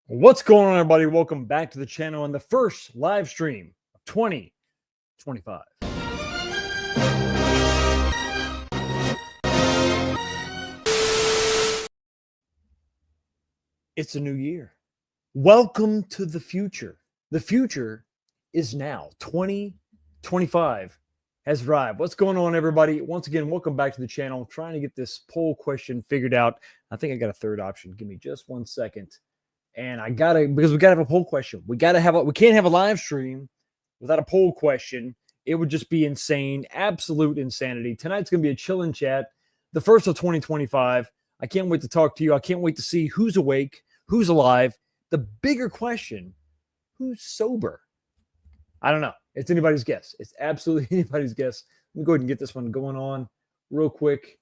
What's going on, everybody? Welcome back to the channel on the first live stream of 2025. It's a new year. Welcome to the future. The future is now. 2025 has arrived. What's going on, everybody? Once again, welcome back to the channel. I'm trying to get this poll question figured out. I think I got a third option. Give me just 1 second. And because we gotta have a poll question. We can't have a live stream without a poll question. It would just be insane, absolute insanity. Tonight's gonna be a chillin' chat, the first of 2025. I can't wait to talk to you. I can't wait to see who's awake, who's alive. The bigger question, who's sober? I don't know. It's anybody's guess. It's absolutely anybody's guess. Let me go ahead and get this one going on real quick.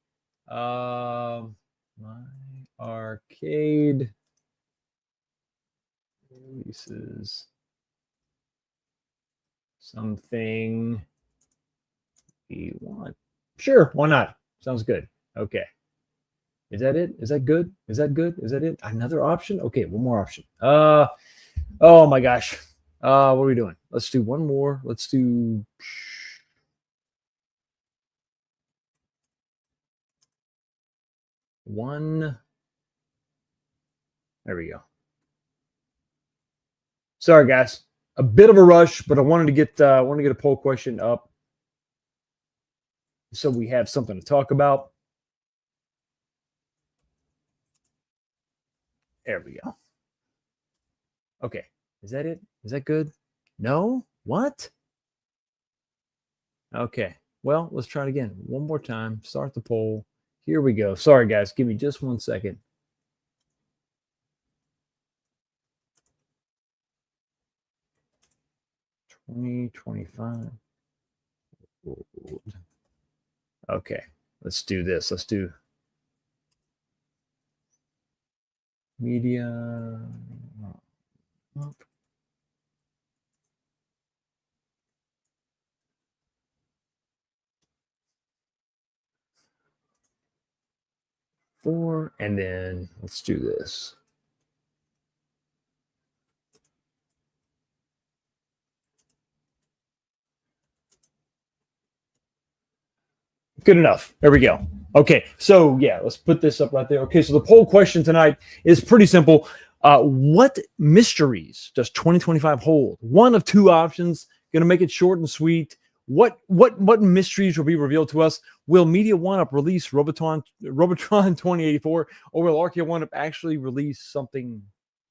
My arcade releases something we want. Sure, why not? Sounds good. Okay. Is that it? Is that good? Is that good? Is that it? Another option? Okay, one more option. Oh my gosh. What are we doing? Let's do one more. Let's do one. There we go. Sorry, guys. A bit of a rush, but I wanted to get a poll question up so we have something to talk about. There we go. Okay. Is that it? Is that good? No? What? Okay. Well, let's try it again. One more time. Start the poll. Here we go. Sorry, guys. Give me just 1 second. $20.25. Okay, let's do this. Let's do media. Four, and then let's do this. Good enough. There we go. Okay, so yeah, let's put this up right there. Okay, so the poll question tonight is pretty simple. What mysteries does 2025 hold? One of two options. Going to make it short and sweet. What mysteries will be revealed to us? Will Media One-Up release Robotron 2084, or will RK One-Up actually release something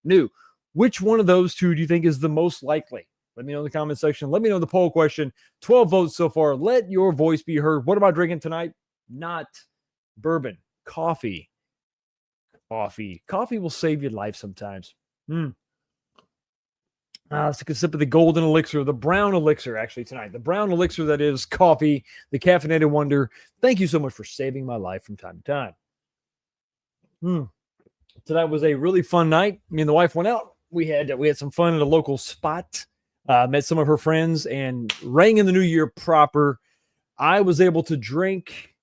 new? Which one of those two do you think is the most likely? Let me know in the comment section. Let me know the poll question. 12 votes so far. Let your voice be heard. What am I drinking tonight? Not bourbon. Coffee. Coffee will save your life sometimes. Let's take a sip of the golden elixir, the brown elixir, actually, tonight. The brown elixir that is coffee, the caffeinated wonder. Thank you so much for saving my life from time to time. Tonight was a really fun night. Me and the wife went out. We had some fun at a local spot. Met some of her friends and rang in the new year proper. I was able to drink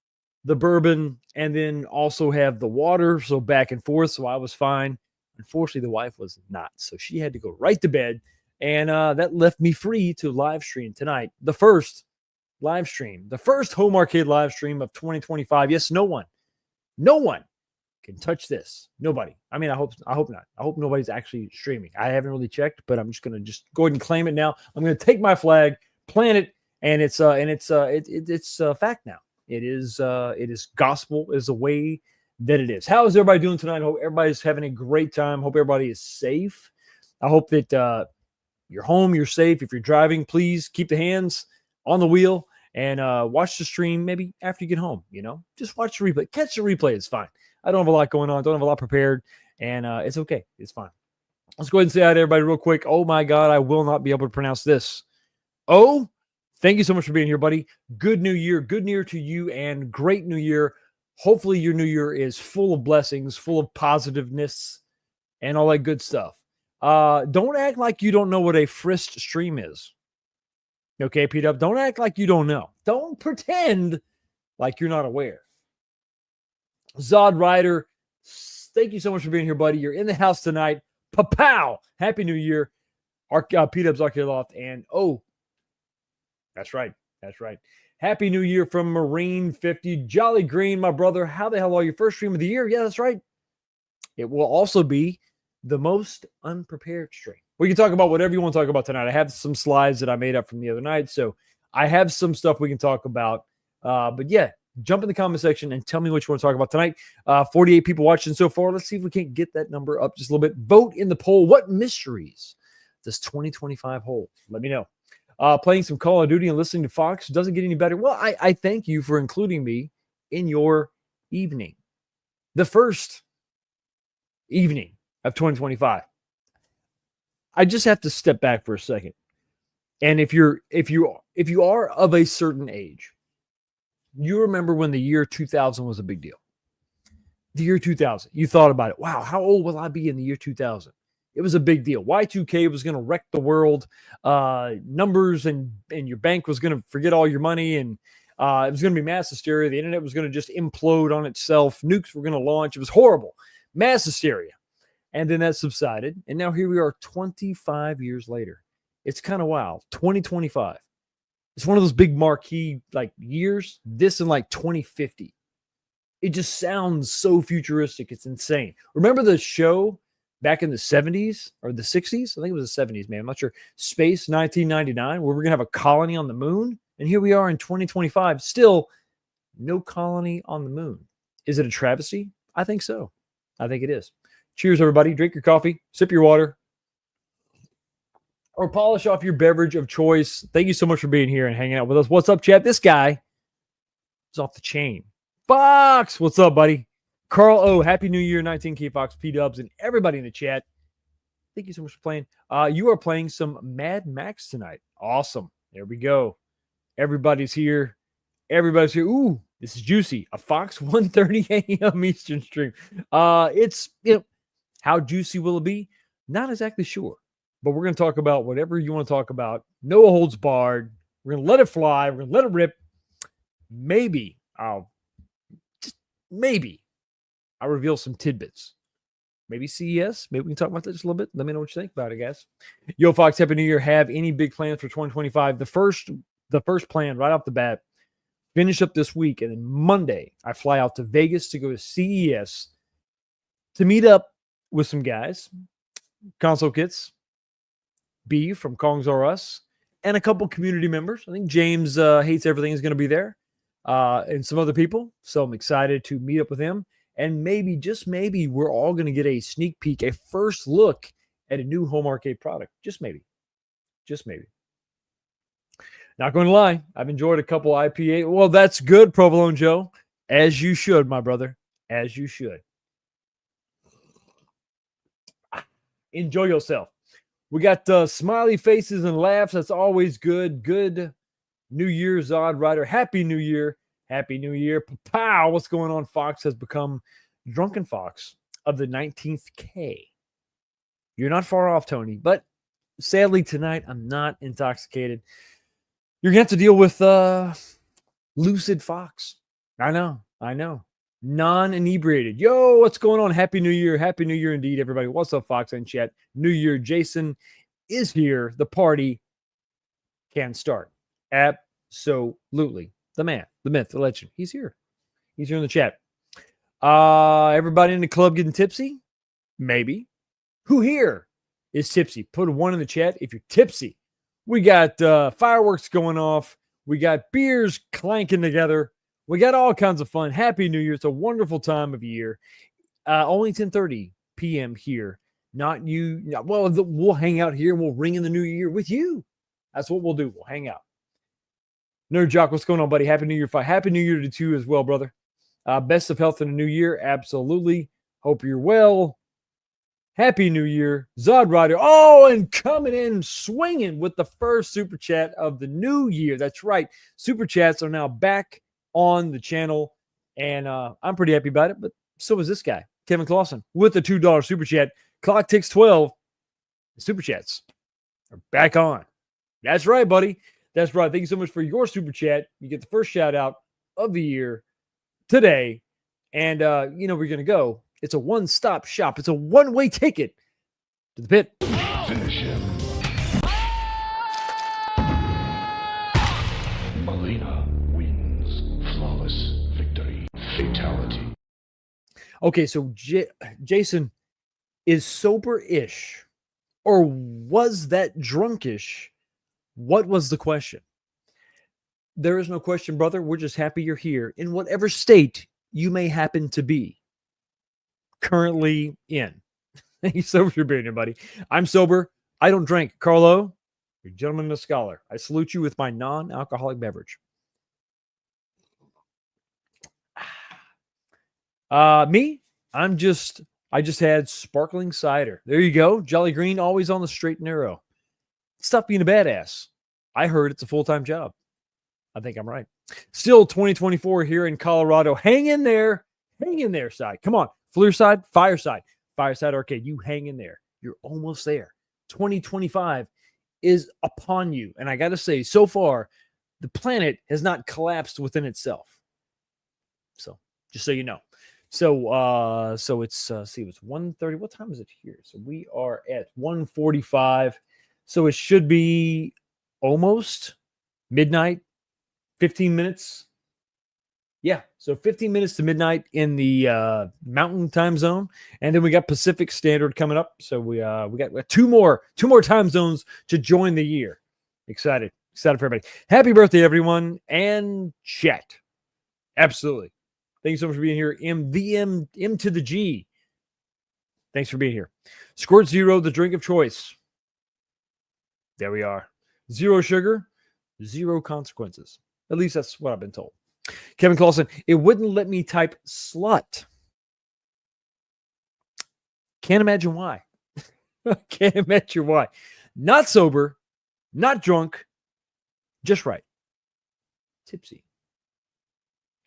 the bourbon and then also have the water, so back and forth, so I was fine. Unfortunately, the wife was not, so she had to go right to bed, and that left me free to live stream tonight. The first live stream, the first home arcade live stream of 2025. Yes, no one can touch this. Nobody. I mean, I hope not. I hope nobody's actually streaming. I haven't really checked, but I'm just gonna go ahead and claim it now. I'm gonna take my flag, plant it, and it's fact now. It is gospel is the way that it is. How is everybody doing tonight? I hope everybody's having a great time. Hope everybody is safe. I hope that you're home, you're safe. If you're driving, please keep the hands on the wheel and watch the stream maybe after you get home. Just watch the replay. Catch the replay. It's fine. I don't have a lot going on. Don't have a lot prepared, and it's okay. It's fine. Let's go ahead and say hi to everybody real quick. Oh, my God, I will not be able to pronounce this. Oh, thank you so much for being here, buddy. Good New Year. Good New Year to you, and great New Year. Hopefully your New Year is full of blessings, full of positiveness, and all that good stuff. Don't act like you don't know what a frist stream is. Okay, P-Dub? Don't act like you don't know. Don't pretend like you're not aware. Zod Ryder, thank you so much for being here, buddy. You're in the house tonight. Pa-pow! Happy New Year. P-Dub's Arcade Loft. And, that's right. That's right. Happy New Year from Marine 50. Jolly Green, my brother. How the hell are you? First stream of the year? Yeah, that's right. It will also be the most unprepared stream. We can talk about whatever you want to talk about tonight. I have some slides that I made up from the other night, so I have some stuff we can talk about. But yeah, jump in the comment section and tell me what you want to talk about tonight. 48 people watching so far. Let's see if we can't get that number up just a little bit. Vote in the poll. What mysteries does 2025 hold? Let me know. Playing some Call of Duty and listening to Fox doesn't get any better. Well, I thank you for including me in your evening. The first evening of 2025. I just have to step back for a second. And if you are of a certain age, you remember when the year 2000 was a big deal. The year 2000, you thought about it. Wow, how old will I be in the year 2000? It was a big deal. Y2K was going to wreck the world. Numbers and your bank was going to forget all your money, and it was going to be mass hysteria. The internet was going to just implode on itself. Nukes were going to launch. It was horrible. Mass hysteria. And then that subsided. And now here we are 25 years later. It's kind of wild. 2025. It's one of those big marquee years. This in 2050. It just sounds so futuristic. It's insane. Remember the show back in the 70s or the 60s? I think it was the 70s, man. I'm not sure. Space 1999, where we're going to have a colony on the moon. And here we are in 2025. Still no colony on the moon. Is it a travesty? I think so. I think it is. Cheers, everybody. Drink your coffee, sip your water, or polish off your beverage of choice. Thank you so much for being here and hanging out with us. What's up, chat? This guy is off the chain. Fox, what's up, buddy? Carl O, Happy New Year, 19K Fox, P-Dubs, and everybody in the chat. Thank you so much for playing. You are playing some Mad Max tonight. Awesome. There we go. Everybody's here. Everybody's here. Ooh, this is juicy. A Fox 1:30 a.m. Eastern stream. It's, how juicy will it be? Not exactly sure. But we're going to talk about whatever you want to talk about. No holds barred. We're going to let it fly. We're going to let it rip. Maybe I'll reveal some tidbits. Maybe CES. Maybe we can talk about that just a little bit. Let me know what you think about it, guys. Yo, Fox, Happy New Year. Have any big plans for 2025? The first plan right off the bat, finish up this week. And then Monday, I fly out to Vegas to go to CES to meet up with some guys, Console Kits, B from Kongs R Us, and a couple community members. I think James Hates Everything is going to be there, and some other people. So I'm excited to meet up with him. And maybe, just maybe, we're all going to get a sneak peek, a first look at a new home arcade product. Just maybe. Just maybe. Not going to lie, I've enjoyed a couple IPA. Well, that's good, Provolone Joe. As you should, my brother. As you should. Enjoy yourself. We got smiley faces and laughs. That's always good. Good New Year, Zod Rider. Happy New Year. Happy New Year. Pow! What's going on? Fox has become Drunken Fox of the 19th K. You're not far off, Tony. But sadly, tonight, I'm not intoxicated. You're going to have to deal with Lucid Fox. I know. Non-inebriated. Yo, what's going on? Happy New Year. Happy New Year indeed, everybody. What's up, Fox and chat? New Year. Jason is here. The party can start. Absolutely. The man, the myth, the legend. He's here. He's here in the chat. Everybody in the club getting tipsy? Maybe. Who here is tipsy? Put a 1 in the chat if you're tipsy. We got fireworks going off. We got beers clanking together. We got all kinds of fun. Happy New Year. It's a wonderful time of year. Only 10:30 p.m. here. Not you. Well, we'll hang out here and we'll ring in the new year with you. That's what we'll do. We'll hang out. Nerd Jock, what's going on, buddy? Happy New Year. Happy New Year to you as well, brother. Best of health in the new year. Absolutely. Hope you're well. Happy New Year. Zod Rider. Oh, and coming in swinging with the first super chat of the new year. That's right. Super chats are now back on the channel. And I'm pretty happy about it. But so is this guy, Kevin Clausen, with the $2 super chat. Clock ticks 12. The super chats are back on. That's right, buddy. That's right. Thank you so much for your super chat. You get the first shout out of the year today. And you know we're going to go. It's a one-stop shop. It's a one-way ticket to the pit. Finish him. Melina wins. Flawless victory. Fatality. Okay, so Jason is sober-ish, or was that drunkish? What was the question? There is no question, brother. We're just happy you're here in whatever state you may happen to be currently in. Thank you so much for being here, buddy. I'm sober. I don't drink. Carlo, you're a gentleman and a scholar. I salute you with my non-alcoholic beverage. Me, I just had sparkling cider. There you go. Jolly Green, always on the straight and narrow. Stop being a badass. I heard it's a full-time job. I think I'm right. Still 2024 here in Colorado. Hang in there. Hang in there, side. Come on. Fireside, Fireside Arcade. You hang in there. You're almost there. 2025 is upon you. And I got to say, so far, the planet has not collapsed within itself. So just so you know. So it's see, it was 1:30. What time is it here? So we are at 1:45. So it should be almost midnight, 15 minutes. Yeah, so 15 minutes to midnight in the Mountain Time Zone, and then we got Pacific Standard coming up. So we got two more time zones to join the year. Excited for everybody. Happy birthday, everyone, and chat. Absolutely. Thank you so much for being here. M to the G. Thanks for being here. Squirt Zero, the drink of choice. There we are. Zero sugar, zero consequences. At least that's what I've been told. Kevin Clausen, it wouldn't let me type slut. Can't imagine why. Can't imagine why. Not sober, not drunk, just right. Tipsy.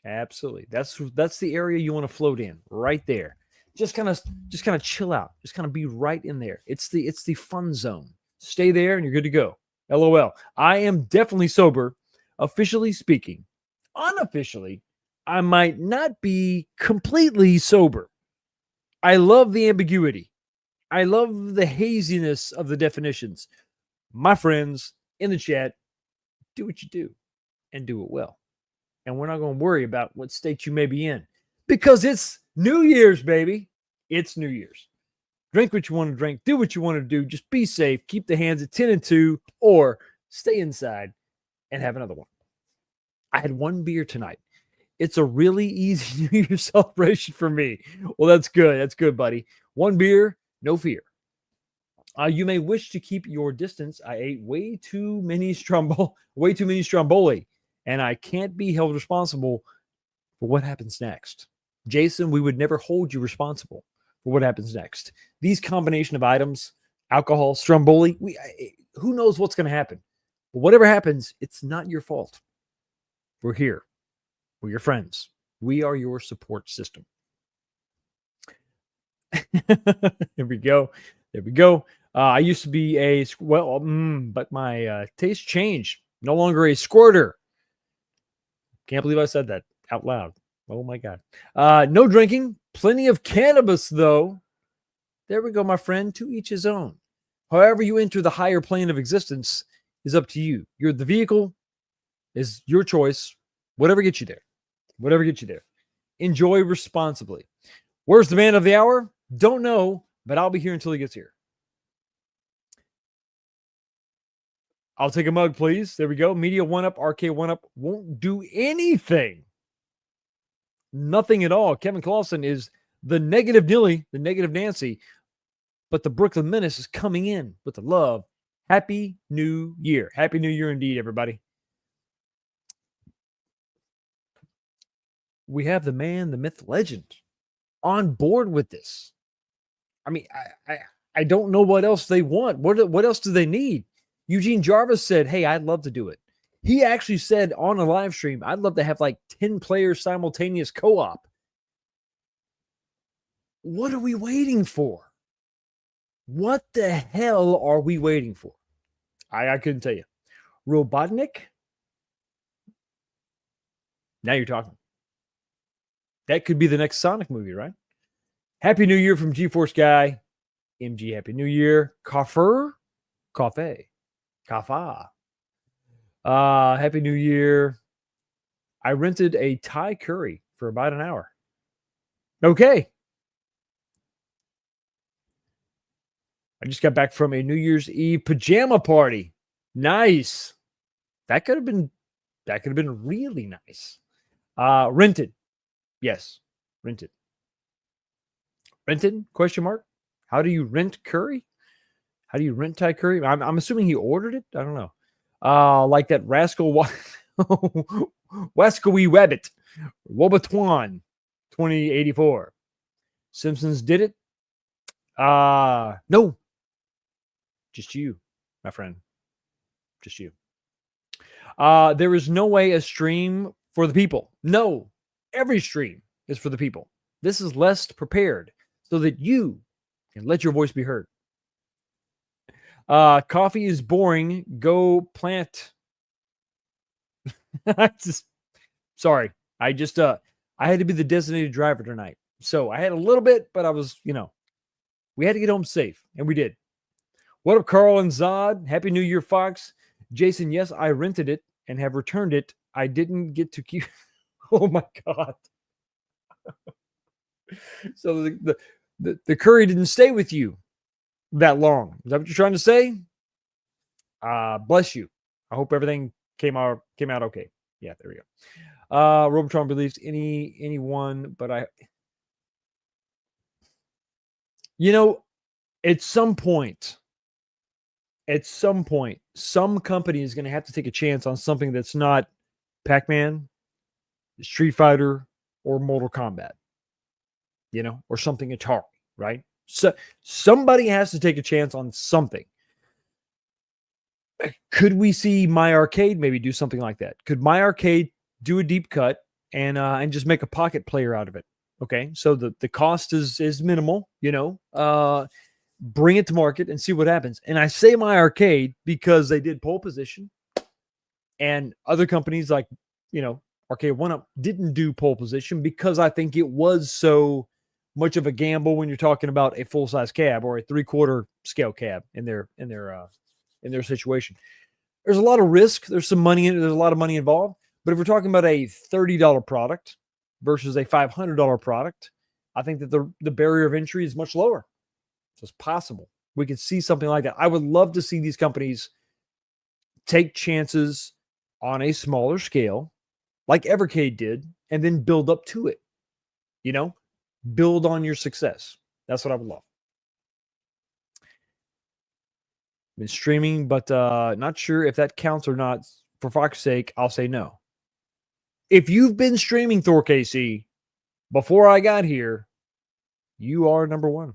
Absolutely. That's the area you want to float in, right there. Just kind of chill out. Just kind of be right in there. It's the fun zone. Stay there and you're good to go. LOL. I am definitely sober, officially speaking. Unofficially, I might not be completely sober. I love the ambiguity. I love the haziness of the definitions. My friends in the chat, do what you do and do it well. And we're not going to worry about what state you may be in because it's New Year's, baby. It's New Year's. Drink what you want to drink. Do what you want to do. Just be safe. Keep the hands at 10 and 2 or stay inside and have another one. I had one beer tonight. It's a really easy New Year's celebration for me. Well, that's good. That's good, buddy. One beer, no fear. You may wish to keep your distance. I ate way too many stromboli, and I can't be held responsible for what happens next. Jason, we would never hold you responsible for what happens next. These combination of items, alcohol, stromboli, who knows what's going to happen? But whatever happens, it's not your fault. We're here. We're your friends. We are your support system. There we go. There we go. I used to be but my taste changed. No longer a squirter. Can't believe I said that out loud. Oh my God. No drinking. Plenty of cannabis, though. There we go, my friend. To each his own. However you enter the higher plane of existence is up to you. You're the vehicle is your choice. Whatever gets you there. Whatever gets you there. Enjoy responsibly. Where's the man of the hour? Don't know, but I'll be here until he gets here. I'll take a mug, please. There we go. Media 1UP, RK 1UP won't do anything Nothing at all. Kevin Clawson is the negative Nilly, the negative Nancy, but the Brooklyn Menace is coming in with the love. Happy New Year. Happy New Year indeed, everybody. We have the man, the myth, legend on board with this. I mean, I don't know what else they want. What else do they need? Eugene Jarvis said, "Hey, I'd love to do it." He actually said on a live stream, "I'd love to have like 10 players simultaneous co-op." What are we waiting for? What the hell are we waiting for? I couldn't tell you. Robotnik? Now you're talking. That could be the next Sonic movie, right? Happy New Year from GeForce Guy. MG, Happy New Year. Coffee. Kafa. Happy New Year. I rented a Thai curry for about an hour. Okay. I just got back from a New Year's Eve pajama party. Nice. That could have been really nice. Rented. Yes, rented. Rented? Question mark. How do you rent curry? How do you rent Thai curry? I'm assuming he ordered it. I don't know. Like that rascal Wascowee Rabbit. Wobatuan 2084. Simpsons did it. No. Just you, my friend. Just you. There is no way a stream for the people. No. Every stream is for the people. This is less prepared so that you can let your voice be heard. Coffee is boring. Go plant. Sorry. I had to be the designated driver tonight. So I had a little bit, but I was, we had to get home safe, and we did. What up, Carl and Zod? Happy New Year, Fox. Jason, yes, I rented it and have returned it. I didn't get to keep. Oh my God. So the curry didn't stay with you that long. Is that what you're trying to say? Bless you. I hope everything came out okay. Yeah, there we go. Robotron believes anyone, but at some point, some company is going to have to take a chance on something that's not Pac-Man, Street Fighter, or Mortal Kombat, or something Atari, right? So somebody has to take a chance on something. Could we see My Arcade maybe do something like that? Could My Arcade do a deep cut and just make a pocket player out of it? Okay, so the cost is minimal, bring it to market and see what happens. And I say My Arcade because they did pole position, and other companies like, Arcade 1-Up didn't do pole position because I think it was so much of a gamble when you're talking about a full-size cab or a 3/4 scale cab in their situation. There's a lot of risk. There's some money in it. There's a lot of money involved. But if we're talking about a $30 product versus a $500 product, I think that the barrier of entry is much lower. So it's possible we could see something like that. I would love to see these companies take chances on a smaller scale, like Evercade did, and then build up to it. Build on your success. That's what I would love. Been streaming, but not sure if that counts or not. For Fox's sake, I'll say no. If you've been streaming Thor KC before I got here, you are number one.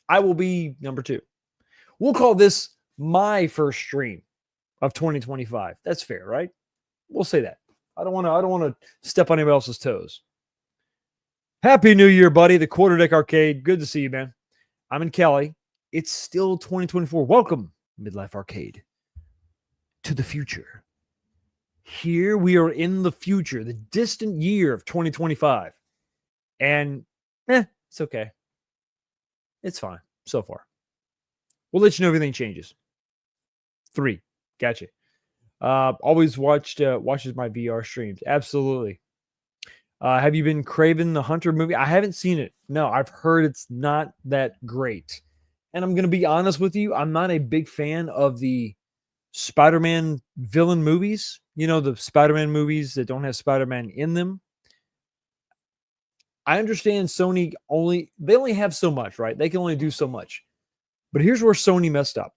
I will be number two. We'll call this my first stream of 2025. That's fair, right? We'll say that. I don't want to step on anybody else's toes. Happy New Year, buddy. The Quarterdeck Arcade. Good to see you, man. I'm in Cali. It's still 2024. Welcome, Midlife Arcade, to the future. Here we are in the future, the distant year of 2025. And it's okay. It's fine so far. We'll let you know if anything changes. 3. Gotcha. Always watches my VR streams. Absolutely. Have you been craving the Hunter movie? I haven't seen it. No, I've heard it's not that great. And I'm going to be honest with you. I'm not a big fan of the Spider-Man villain movies. The Spider-Man movies that don't have Spider-Man in them. I understand Sony they only have so much, right? They can only do so much. But here's where Sony messed up.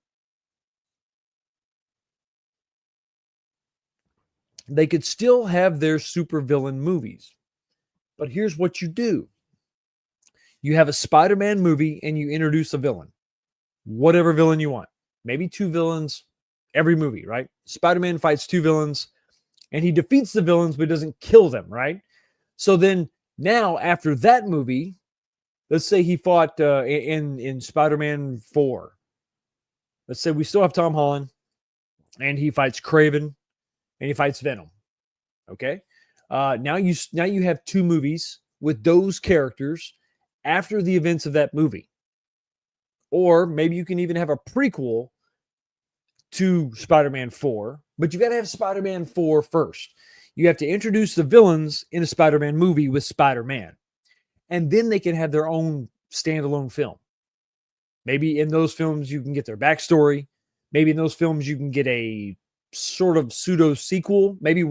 They could still have their supervillain movies. But here's what you do. You have a Spider-Man movie and you introduce a villain. Whatever villain you want. Maybe 2 villains every movie, right? Spider-Man fights 2 villains and he defeats the villains but doesn't kill them, right? So then now after that movie, let's say he fought in Spider-Man 4. Let's say we still have Tom Holland and he fights Craven and he fights Venom. Okay? Now you have 2 movies with those characters after the events of that movie. Or maybe you can even have a prequel to Spider-Man 4, but you got to have Spider-Man 4 first. You have to introduce the villains in a Spider-Man movie with Spider-Man. And then they can have their own standalone film. Maybe in those films you can get their backstory. Maybe in those films you can get a sort of pseudo sequel. Maybe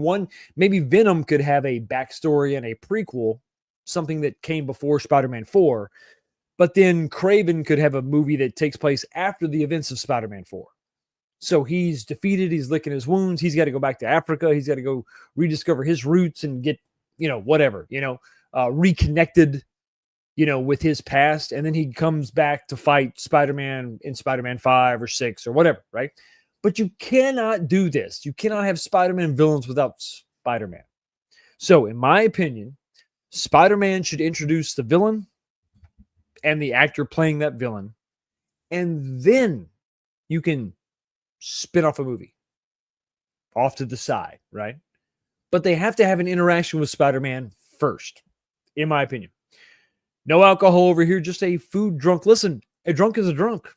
Venom could have a backstory and a prequel, something that came before Spider-Man 4. But then Craven could have a movie that takes place after the events of Spider-Man 4. So he's defeated, he's licking his wounds, he's got to go back to Africa, he's got to go rediscover his roots and get, whatever, reconnected, with his past. And then he comes back to fight Spider-Man in Spider-Man 5 or 6 or whatever, right? But you cannot do this. You cannot have Spider-Man villains without Spider-Man. So in my opinion, Spider-Man should introduce the villain and the actor playing that villain. And then you can spin off a movie off to the side, right? But they have to have an interaction with Spider-Man first, in my opinion. No alcohol over here, just a food drunk. Listen, a drunk is a drunk.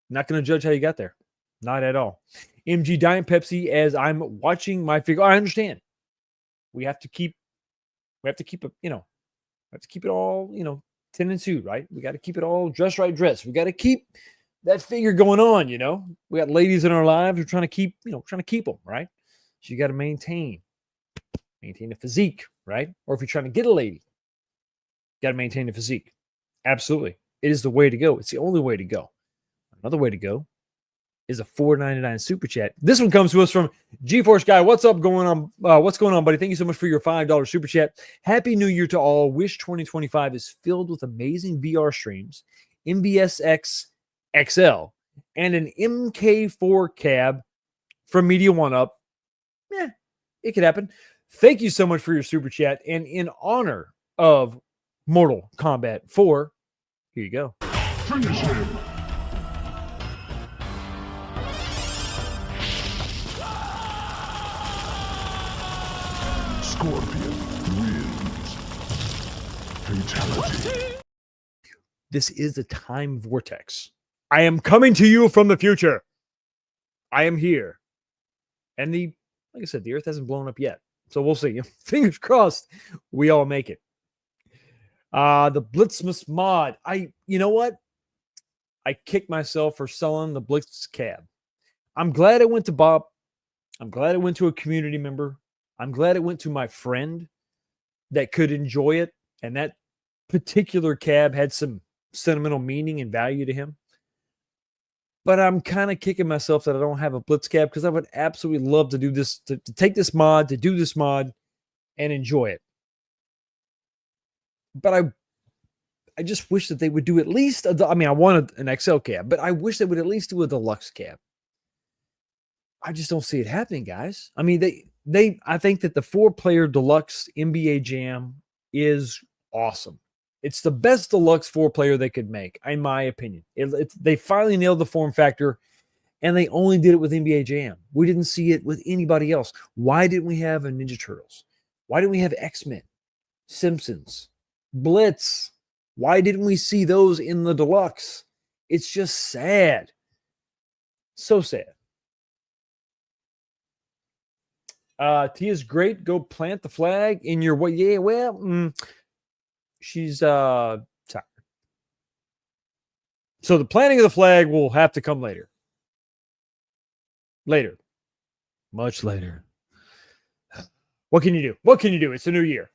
Not going to judge how you got there. Not at all. MG Diet Pepsi, as I'm watching my figure. I understand. We have to keep it, we have to keep it all, 10 and 2, right? We got to keep it all dress right dress. We got to keep that figure going on, We got ladies in our lives. We're trying to keep them, right? So you got to maintain a physique, right? Or if you're trying to get a lady, you got to maintain a physique. Absolutely. It is the way to go. It's the only way to go. Another way to go is a $4.99 super chat. This one comes to us from GeForce Guy. What's up going on? What's going on, buddy? Thank you so much for your $5 super chat. Happy New Year to all. Wish 2025 is filled with amazing VR streams, MBSX XL, and an MK4 cab from Media One Up. It could happen. Thank you so much for your super chat. And in honor of Mortal Kombat 4, here you go. Finish him. Scorpion wins. Fatality. This is the time vortex. I am coming to you from the future. I am here. And like I said, the earth hasn't blown up yet. So we'll see. Fingers crossed we all make it. The Blitzmas mod. You know what? I kicked myself for selling the Blitz cab. I'm glad it went to Bob. I'm glad it went to a community member. I'm glad it went to my friend that could enjoy it. And that particular cab had some sentimental meaning and value to him. But I'm kind of kicking myself that I don't have a Blitz cab because I would absolutely love to do this, to take this mod, to do this mod and enjoy it. But I just wish that they would do at least, I wanted an XL cab, but I wish they would at least do a deluxe cab. I just don't see it happening, guys. I mean, I think that the 4-player deluxe NBA Jam is awesome. It's the best deluxe 4-player they could make, in my opinion. They finally nailed the form factor, and they only did it with NBA Jam. We didn't see it with anybody else. Why didn't we have a Ninja Turtles? Why didn't we have X-Men, Simpsons, Blitz? Why didn't we see those in the deluxe? It's just sad. So sad. Tia's great. Go plant the flag in your way. Yeah, well, she's tired. So the planting of the flag will have to come later. Later. Much later. What can you do? What can you do? It's a new year.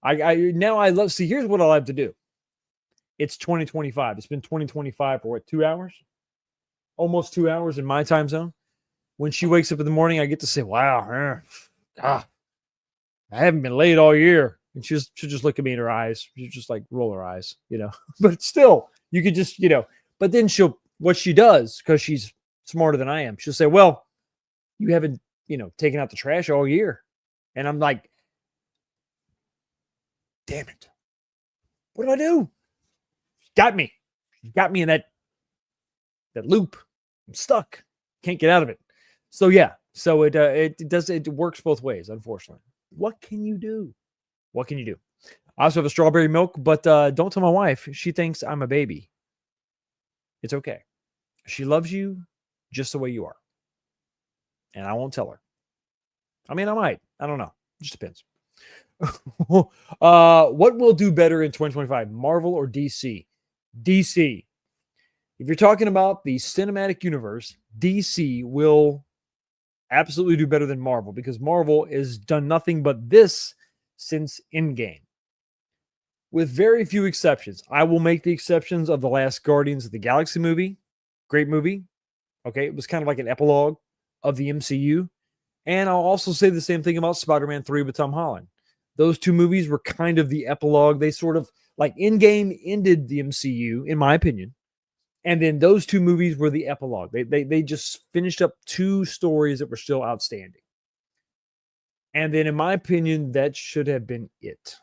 I love, see, here's what I love to do. It's 2025. It's been 2025 for what, 2 hours? Almost 2 hours in my time zone. When she wakes up in the morning, I get to say, wow, I haven't been late all year. And she'll just look at me in her eyes. She'll just like roll her eyes, But still, you could just, but then what she does, because she's smarter than I am, she'll say, well, you haven't, taken out the trash all year. And I'm like, damn it. What do I do? Got me. Got me in that loop. I'm stuck. Can't get out of it. So yeah. So it works both ways, unfortunately. What can you do? What can you do? I also have a strawberry milk, but don't tell my wife. She thinks I'm a baby. It's okay. She loves you just the way you are. And I won't tell her. I mean, I might. I don't know. It just depends. What will do better in 2025, Marvel or DC? DC. If you're talking about the cinematic universe, DC will absolutely do better than Marvel, because Marvel has done nothing but this since Endgame, with very few exceptions. I will make the exceptions of the last Guardians of the Galaxy movie. Great movie. Okay, it was kind of like an epilogue of the MCU. And I'll also say the same thing about Spider-Man 3 with Tom Holland. Those two movies were kind of the epilogue. They sort of, like, Endgame ended the MCU, in my opinion. And then those two movies were the epilogue. They just finished up two stories that were still outstanding. And then, in my opinion, that should have been it.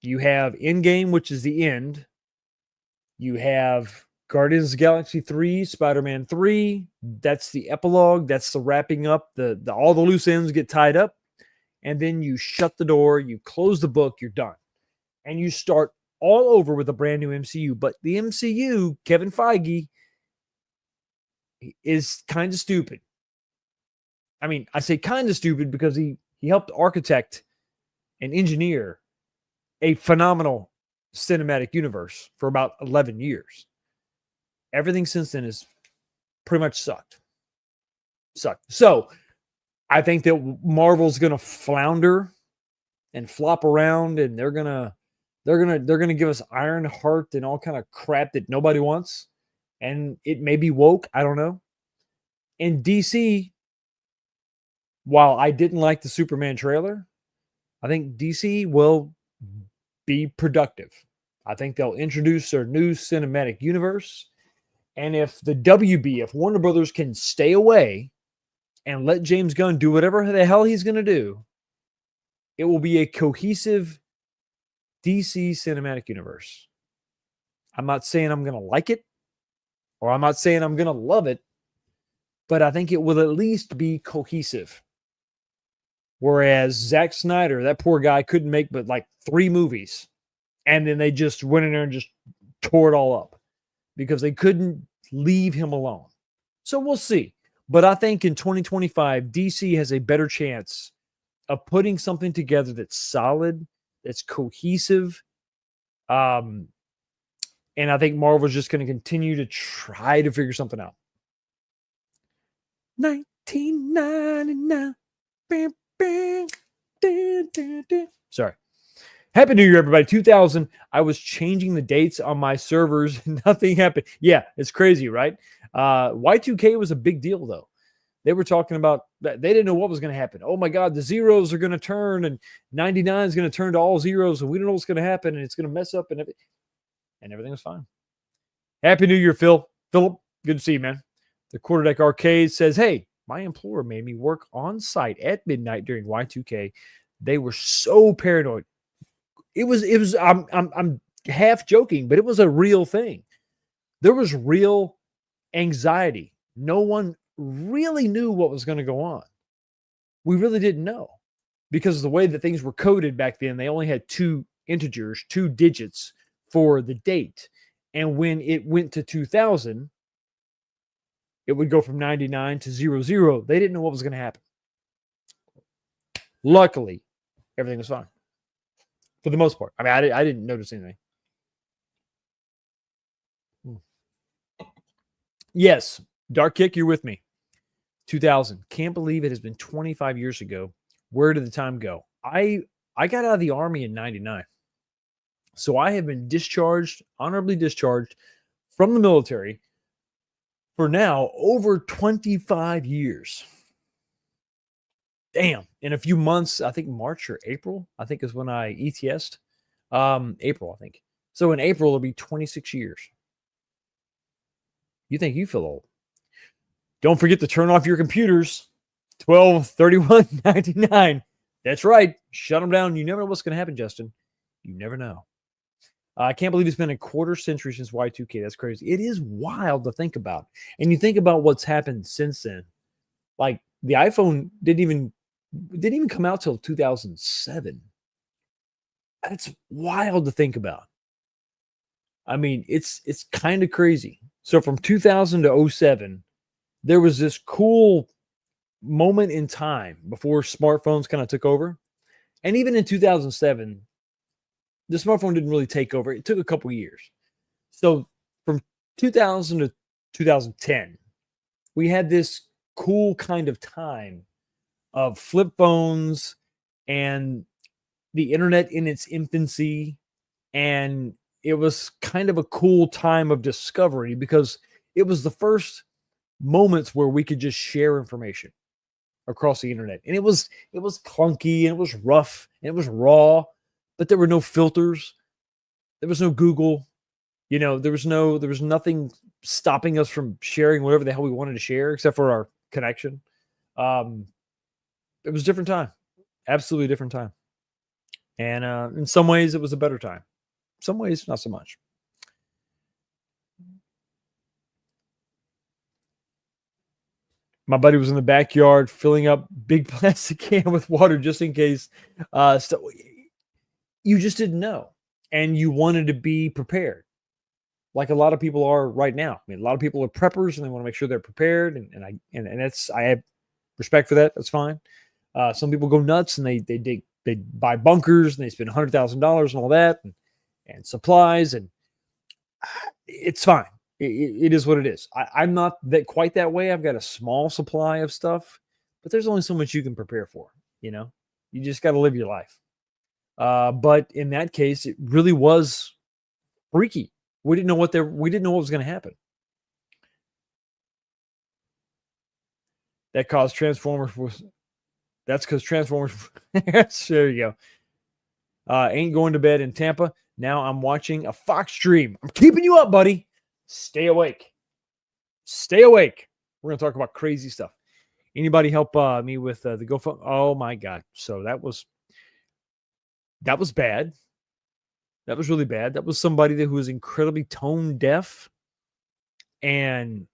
You have Endgame, which is the end. You have Guardians of the Galaxy 3, Spider-Man 3. That's the epilogue. That's the wrapping up. All the loose ends get tied up. And then you shut the door. You close the book. You're done. And you start all over with a brand new MCU. But the MCU, Kevin Feige, is kind of stupid. I mean, I say kind of stupid because he helped architect and engineer a phenomenal cinematic universe for about 11 years. Everything since then has pretty much sucked. So I think that Marvel's going to flounder and flop around, and they're gonna give us Iron Heart and all kind of crap that nobody wants, and it may be woke. I don't know. And DC, while I didn't like the Superman trailer, I think DC will be productive. I think they'll introduce their new cinematic universe. And if if Warner Brothers can stay away and let James Gunn do whatever the hell he's going to do, it will be a cohesive DC cinematic universe. I'm not saying I'm going to like it, or I'm not saying I'm going to love it, but I think it will at least be cohesive. Whereas Zack Snyder, that poor guy, couldn't make but like 3 movies. And then they just went in there and just tore it all up because they couldn't leave him alone. So we'll see. But I think in 2025, DC has a better chance of putting something together that's solid, that's cohesive. And I think Marvel's just going to continue to try to figure something out. 1999. Bam, bam, dun, dun, dun. Sorry. Happy New Year, everybody. 2000, I was changing the dates on my servers. Nothing happened. Yeah, it's crazy, right? Y2K was a big deal, though. They were talking about that. They didn't know what was going to happen. Oh, my God, the zeros are going to turn, and 99 is going to turn to all zeros, and we don't know what's going to happen, and it's going to mess up, and everything was fine. Happy New Year, Phil. Philip, good to see you, man. The Quarterdeck Arcade says, hey, my employer made me work on site at midnight during Y2K. They were so paranoid. It was. I'm half joking, but it was a real thing. There was real anxiety. No one really knew what was going to go on. We really didn't know, because of the way that things were coded back then. They only had 2 integers, 2 digits for the date. And when it went to 2000, it would go from 99 to 00. They didn't know what was going to happen. Luckily, everything was fine. For the most part. I mean, I didn't notice anything. Yes, Dark Kick, you're with me. 2000. Can't believe it has been 25 years ago. Where did the time go? I I got out of the Army in 99. So I have been discharged, honorably discharged from the military for now over 25 years. Damn. In a few months, I think March or April, I think is when I ETS'd. April, I think. So in April, it'll be 26 years. You think you feel old. Don't forget to turn off your computers. 12/31/99. That's right. Shut them down. You never know what's going to happen, Justin. You never know. I can't believe it's been a quarter century since Y2K. That's crazy. It is wild to think about. And you think about what's happened since then. Like the iPhone didn't even come out till 2007. That's wild to think about. I mean, it's kind of crazy. So from 2000 to 07, there was this cool moment in time before smartphones kind of took over. And even in 2007, the smartphone didn't really take over. It took a couple years. So from 2000 to 2010, we had this cool kind of time of flip phones and the internet in its infancy. And it was kind of a cool time of discovery because it was the first moments where we could just share information across the internet. And it was clunky and it was rough and it was raw, but there were no filters. There was no Google. You know, there was nothing stopping us from sharing whatever the hell we wanted to share except for our connection. It was a different time. Absolutely different time. And in some ways it was a better time. Some ways not so much. My buddy was in the backyard filling up big plastic can with water just in case. So you just didn't know, and you wanted to be prepared, like a lot of people are right now. I mean, a lot of people are preppers, and they want to make sure they're prepared. And that's I have respect for that. That's fine. Some people go nuts and they buy bunkers and they spend $100,000 and all that and supplies, and it's fine. It is what it is. I'm not quite that way. I've got a small supply of stuff, but there's only so much you can prepare for. You know, you just got to live your life. But in that case, it really was freaky. We didn't know what was going to happen. That caused Transformers that's because Transformers. There you go. Ain't going to bed in Tampa. Now I'm watching a Fox stream. I'm keeping you up, buddy. Stay awake. Stay awake. We're going to talk about crazy stuff. Anybody help me with the GoFundMe? Oh my God. So that was bad. That was really bad. That was somebody who was incredibly tone deaf. And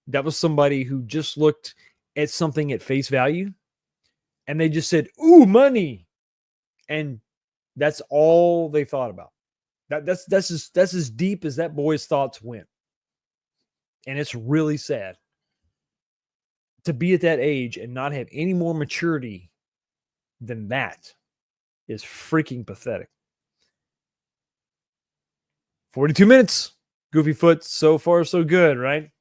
that was somebody who just looked at something at face value. And they just said, "Ooh, money." And that's all they thought about. That's as deep as that boy's thoughts went. And it's really sad to be at that age and not have any more maturity than that. Is freaking pathetic. 42 minutes. Goofy Foot, so far so good, right?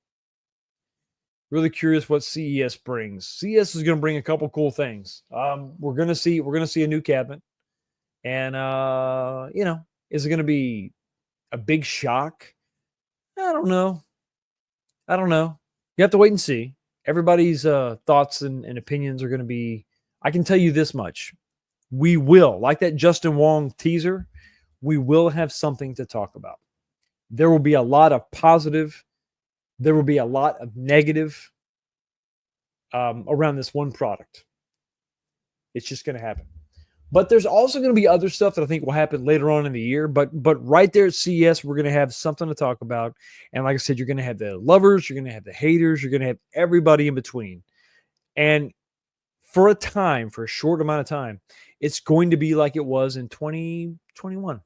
Really curious what CES brings. CES is going to bring a couple cool things. We're going to see a new cabinet. And is it going to be a big shock? I don't know. You have to wait and see. Everybody's thoughts and opinions are going to be, I can tell you this much. We will, like that Justin Wong teaser, we will have something to talk about. There will be a lot of positive. There will be a lot of negative around this one product. It's just going to happen. But there's also going to be other stuff that I think will happen later on in the year. But right there at CES, we're going to have something to talk about. And like I said, you're going to have the lovers, you're going to have the haters, you're going to have everybody in between. And for a short amount of time, it's going to be like it was in 2021.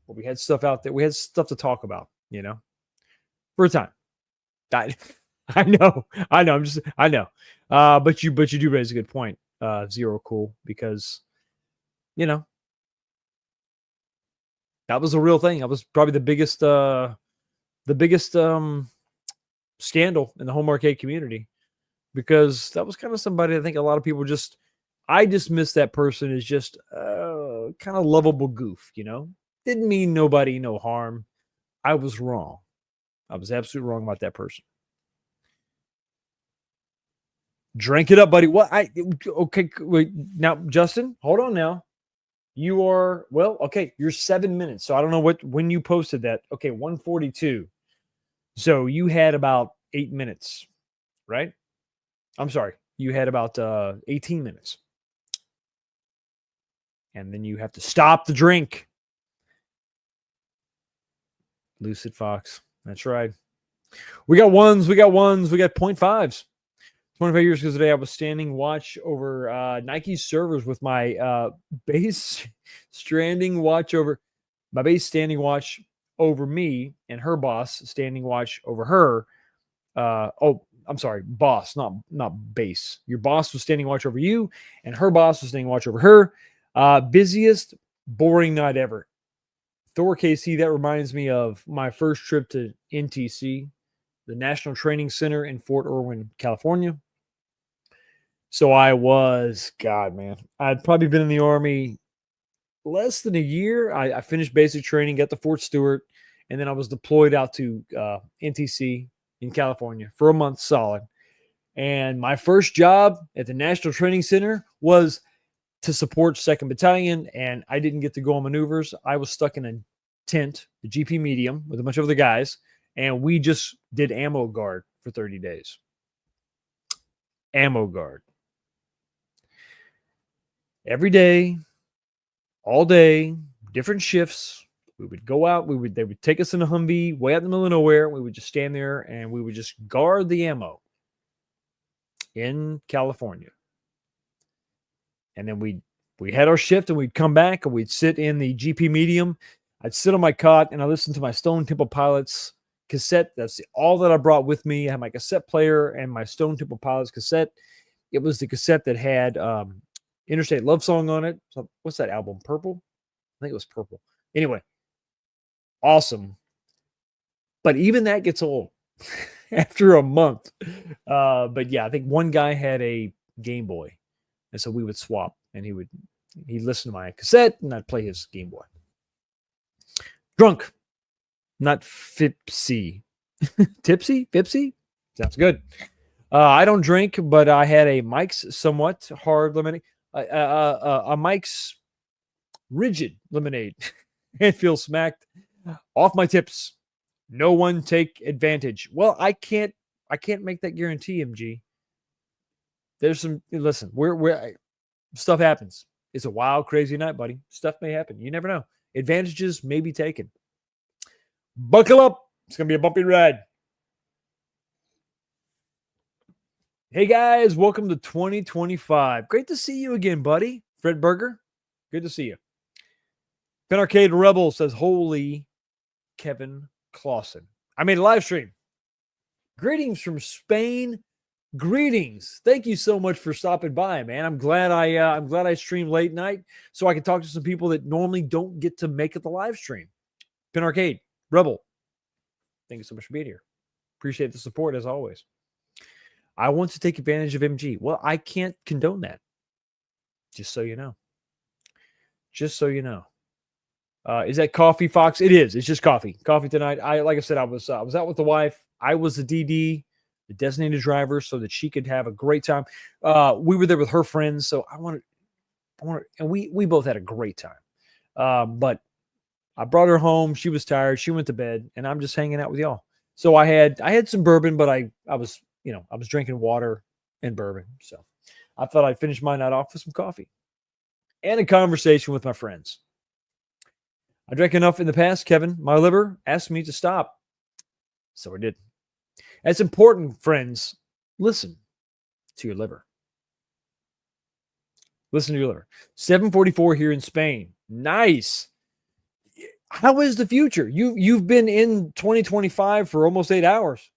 Where we had stuff out there. We had stuff to talk about, for a time. I know. I know. But you do raise a good point. Zero cool, because that was a real thing. That was probably the biggest scandal in the home arcade community, because that was kind of somebody I think a lot of people just I dismiss that person as just kind of lovable goof, Didn't mean nobody no harm. I was wrong. I was absolutely wrong about that person. Drink it up, buddy. What? Okay. Wait, now, Justin, hold on now. You are okay. You're 7 minutes, so I don't know when you posted that. Okay, 142. So you had about 8 minutes, right? I'm sorry, you had about 18 minutes, and then you have to stop the drink. Lucid Fox, that's right. We got ones. We got 0.5s. 25 years ago today, I was standing watch over Nike's servers with my base standing watch over me, and her boss standing watch over her. I'm sorry, boss, not base. Your boss was standing watch over you, and her boss was standing watch over her. Busiest, boring night ever. Thor KC, that reminds me of my first trip to NTC, the National Training Center in Fort Irwin, California. So I was, God, man, I'd probably been in the Army less than a year. I finished basic training, got to Fort Stewart, and then I was deployed out to NTC in California for a month solid. And my first job at the National Training Center was to support 2nd Battalion, and I didn't get to go on maneuvers. I was stuck in a tent, the GP medium, with a bunch of other guys, and we just did ammo guard for 30 days. Ammo guard. Every day, all day, different shifts. We would go out. They would take us in a Humvee way out in the middle of nowhere. We would just stand there and we would just guard the ammo in California. And then we had our shift and we'd come back and we'd sit in the GP medium. I'd sit on my cot and I listened to my Stone Temple Pilots cassette. That's all that I brought with me. I had my cassette player and my Stone Temple Pilots cassette. It was the cassette that had Interstate Love Song on it. So what's that album? Purple? I think it was Purple. Anyway, awesome. But even that gets old after a month. But yeah, I think one guy had a Game Boy. And so we would swap and he'd listen to my cassette and I'd play his Game Boy. Drunk, not fipsy. Tipsy? Fipsy? Sounds good. I don't drink, but I had a Mike's somewhat hard lemonade. A Mike's rigid lemonade. It feels smacked off my tips. No one take advantage. Well, I can't make that guarantee, MG. There's some, listen, we're stuff happens. It's a wild, crazy night, buddy. Stuff may happen. You never know. Advantages may be taken. Buckle up. It's going to be a bumpy ride. Hey guys, welcome to 2025. Great to see you again, buddy. Fred Berger, good to see you. Pen Arcade Rebel says, holy Kevin Clausen. I made a live stream. Greetings from Spain. Greetings. Thank you so much for stopping by, man. I'm glad I streamed late night so I can talk to some people that normally don't get to make it the live stream. Pen Arcade Rebel, thank you so much for being here. Appreciate the support as always. I want to take advantage of MG. Well, I can't condone that. Just so you know. Just so you know. Is that coffee, Fox? It is. It's just coffee. Coffee tonight. Like I said, I was out with the wife. I was the DD, the designated driver, so that she could have a great time. We were there with her friends, so I wanted, and we both had a great time. But I brought her home. She was tired. She went to bed, and I'm just hanging out with y'all. So I had some bourbon, but I was drinking water and bourbon. So I thought I'd finish my night off with some coffee and a conversation with my friends. I drank enough in the past, Kevin. My liver asked me to stop. So I did. It's important, friends. Listen to your liver. Listen to your liver. 7:44 here in Spain. Nice. How is the future? You've been in 2025 for almost 8 hours.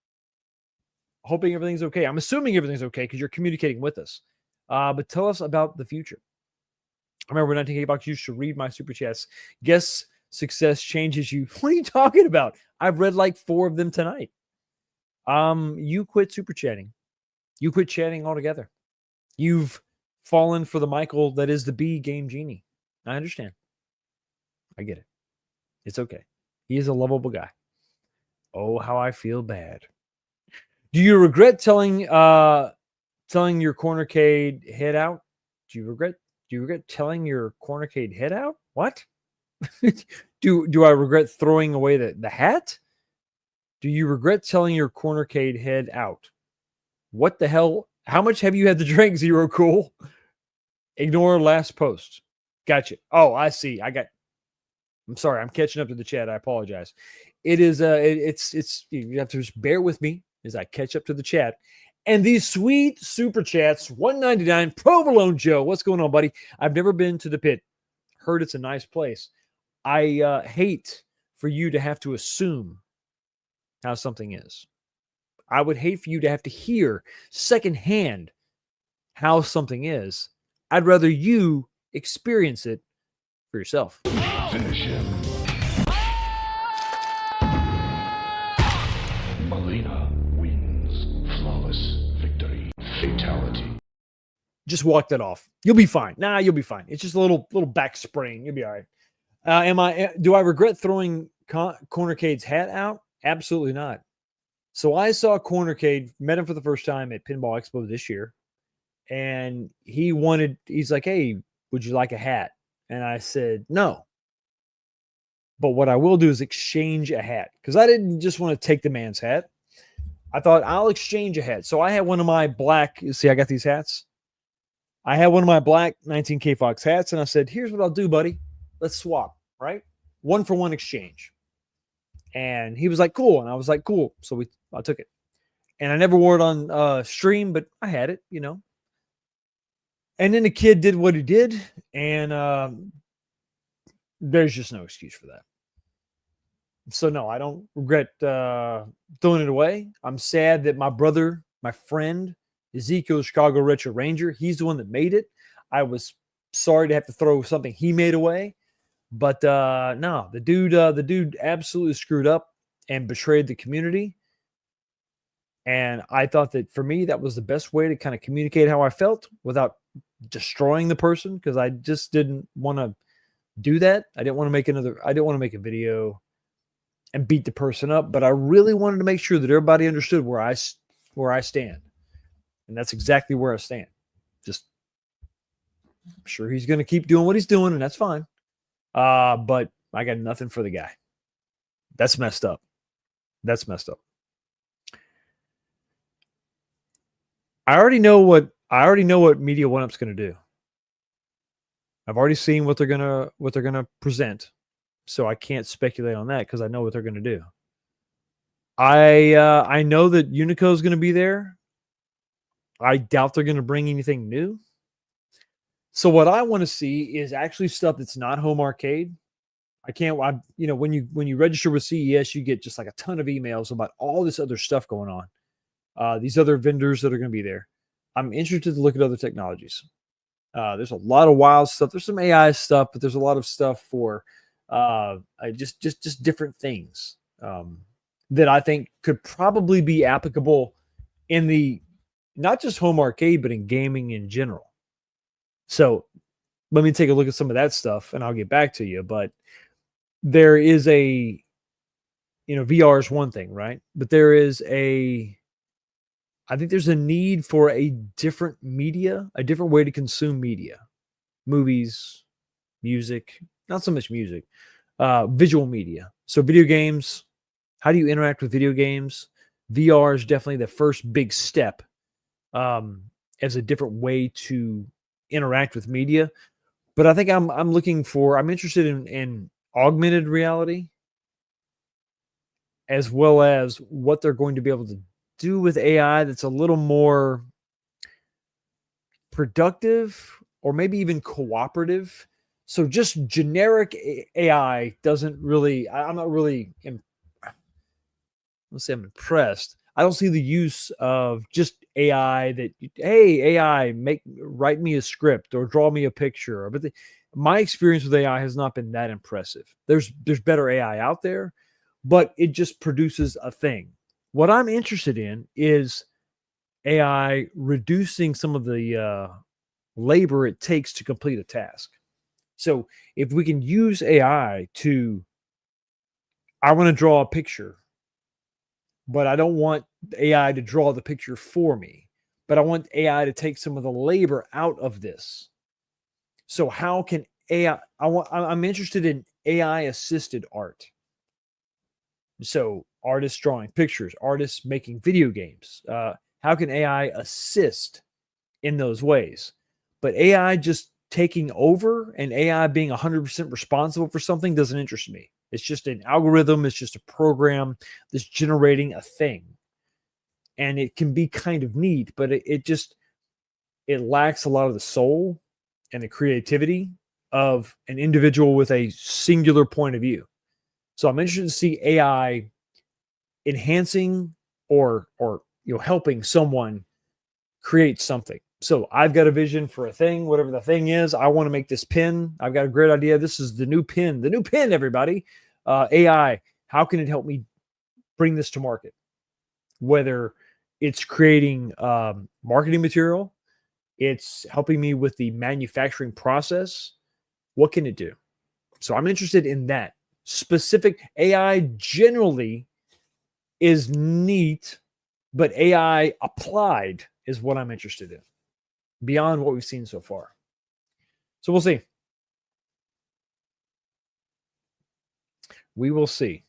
Hoping everything's okay. I'm assuming everything's okay because you're communicating with us. But tell us about the future. I remember when 19K Box used to read my super chats. Guess success changes you. What are you talking about? I've read like 4 of them tonight. You quit super chatting. You quit chatting altogether. You've fallen for the Michael that is the B game genie. I understand. I get it. It's okay. He is a lovable guy. Oh, how I feel bad. Do you regret telling your cornercade head out? Do you regret telling your cornercade head out? What? do I regret throwing away the hat? Do you regret telling your cornercade head out? What the hell? How much have you had to drink, Zero Cool? Ignore last post. Gotcha. Oh, I see. I'm sorry. I'm catching up to the chat. I apologize. It is it's you have to just bear with me as I catch up to the chat. And these sweet super chats, 199 Provolone Joe. What's going on, buddy? I've never been to the pit. Heard it's a nice place. I hate for you to have to assume how something is. I would hate for you to have to hear secondhand how something is. I'd rather you experience it for yourself. Finish him. Melina wins. Flawless victory. Fatality. Just walk that off. You'll be fine. Nah, you'll be fine. It's just a little back sprain. You'll be all right. Do I regret throwing Cornercade's hat out? Absolutely not. So I saw Cornercade, met him for the first time at Pinball Expo this year, and he's like, hey, would you like a hat? And I said, no. But what I will do is exchange a hat, because I didn't just want to take the man's hat. I thought I'll exchange a hat. So I had one of my black, you see, I got these hats. I had one of my black 19K Fox hats, and I said, here's what I'll do, buddy. Let's swap, right? 1-for-1 exchange. And he was like, cool. And I was like, cool. So I took it. And I never wore it on stream, but I had it, you know. And then the kid did what he did, and there's just no excuse for that. So no, I don't regret throwing it away. I'm sad that my brother, my friend, Ezekiel Chicago Retro Ranger, he's the one that made it. I was sorry to have to throw something he made away. But no, the dude absolutely screwed up and betrayed the community. And I thought that for me, that was the best way to kind of communicate how I felt without destroying the person, because I just didn't want to do that. I didn't want to make a video and beat the person up, but I really wanted to make sure that everybody understood where I stand. And that's exactly where I stand. Just I'm sure he's going to keep doing what he's doing, and that's fine. But I got nothing for the guy. That's messed up. That's messed up. I already know what Media One Up's going to do. I've already seen what they're gonna present, so I can't speculate on that because I know what they're going to do. I know that Unico is going to be there. I doubt they're going to bring anything new. So what I want to see is actually stuff that's not home arcade. When you register with CES, you get just like a ton of emails about all this other stuff going on. These other vendors that are going to be there. I'm interested to look at other technologies. There's a lot of wild stuff. There's some AI stuff, but there's a lot of stuff for just different things that I think could probably be applicable in the not just home arcade, but in gaming in general. So let me take a look at some of that stuff and I'll get back to you. But there is VR is one thing, right? But I think there's a need for a different media, a different way to consume media, movies, music, not so much music, visual media. So video games, how do you interact with video games? VR is definitely the first big step as a different way to interact with media. But I think I'm interested in augmented reality, as well as what they're going to be able to do with AI that's a little more productive or maybe even cooperative. So just generic AI doesn't really, I'm not really, let's say I'm impressed. I don't see the use of just AI that, hey, AI, write me a script or draw me a picture. But my experience with AI has not been that impressive. There's better AI out there, but it just produces a thing. What I'm interested in is AI reducing some of the labor it takes to complete a task. So if we can use AI I want to draw a picture, but I don't want AI to draw the picture for me, but I want AI to take some of the labor out of this. So how can AI, I'm interested in AI assisted art. So artists drawing pictures, artists making video games. How can AI assist in those ways? But AI just taking over and AI being 100% responsible for something doesn't interest me. It's just an algorithm. It's just a program that's generating a thing. And it can be kind of neat, but it lacks a lot of the soul and the creativity of an individual with a singular point of view. So I'm interested to see AI enhancing or helping someone create something. So I've got a vision for a thing, whatever the thing is. I want to make this pin. I've got a great idea. This is the new pin. The new pin, everybody. AI, how can it help me bring this to market? Whether it's creating marketing material, it's helping me with the manufacturing process. What can it do? So I'm interested in that. Specific AI generally is neat, but AI applied is what I'm interested in beyond what we've seen so far. So we'll see. We will see.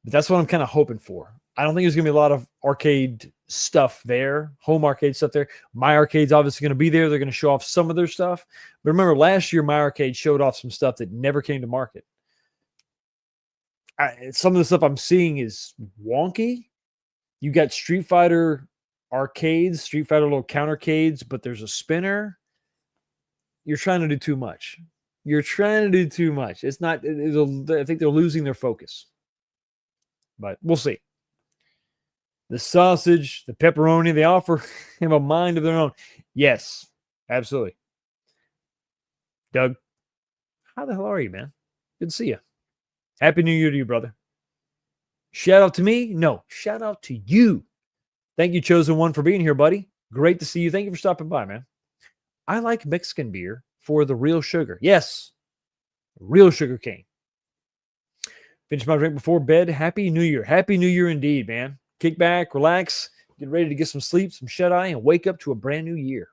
But that's what I'm kind of hoping for. I don't think there's going to be a lot of arcade stuff there, home arcade stuff there. My Arcade's obviously going to be there. They're going to show off some of their stuff. But remember, last year, My Arcade showed off some stuff that never came to market. Some of the stuff I'm seeing is wonky. You got Street Fighter arcades, Street Fighter little countercades, but there's a spinner. You're trying to do too much. You're trying to do too much. It's not, I think they're losing their focus. But we'll see. The sausage, the pepperoni, they offer have a mind of their own. Yes, absolutely. Doug, how the hell are you, man? Good to see you. Happy New Year to you, brother. Shout out to me? No, shout out to you. Thank you, Chosen One, for being here, buddy. Great to see you. Thank you for stopping by, man. I like Mexican beer for the real sugar. Yes, real sugar cane. Finish my drink before bed. Happy New Year. Happy New Year indeed, man. Kick back, relax, get ready to get some sleep, some shut-eye, and wake up to a brand new year.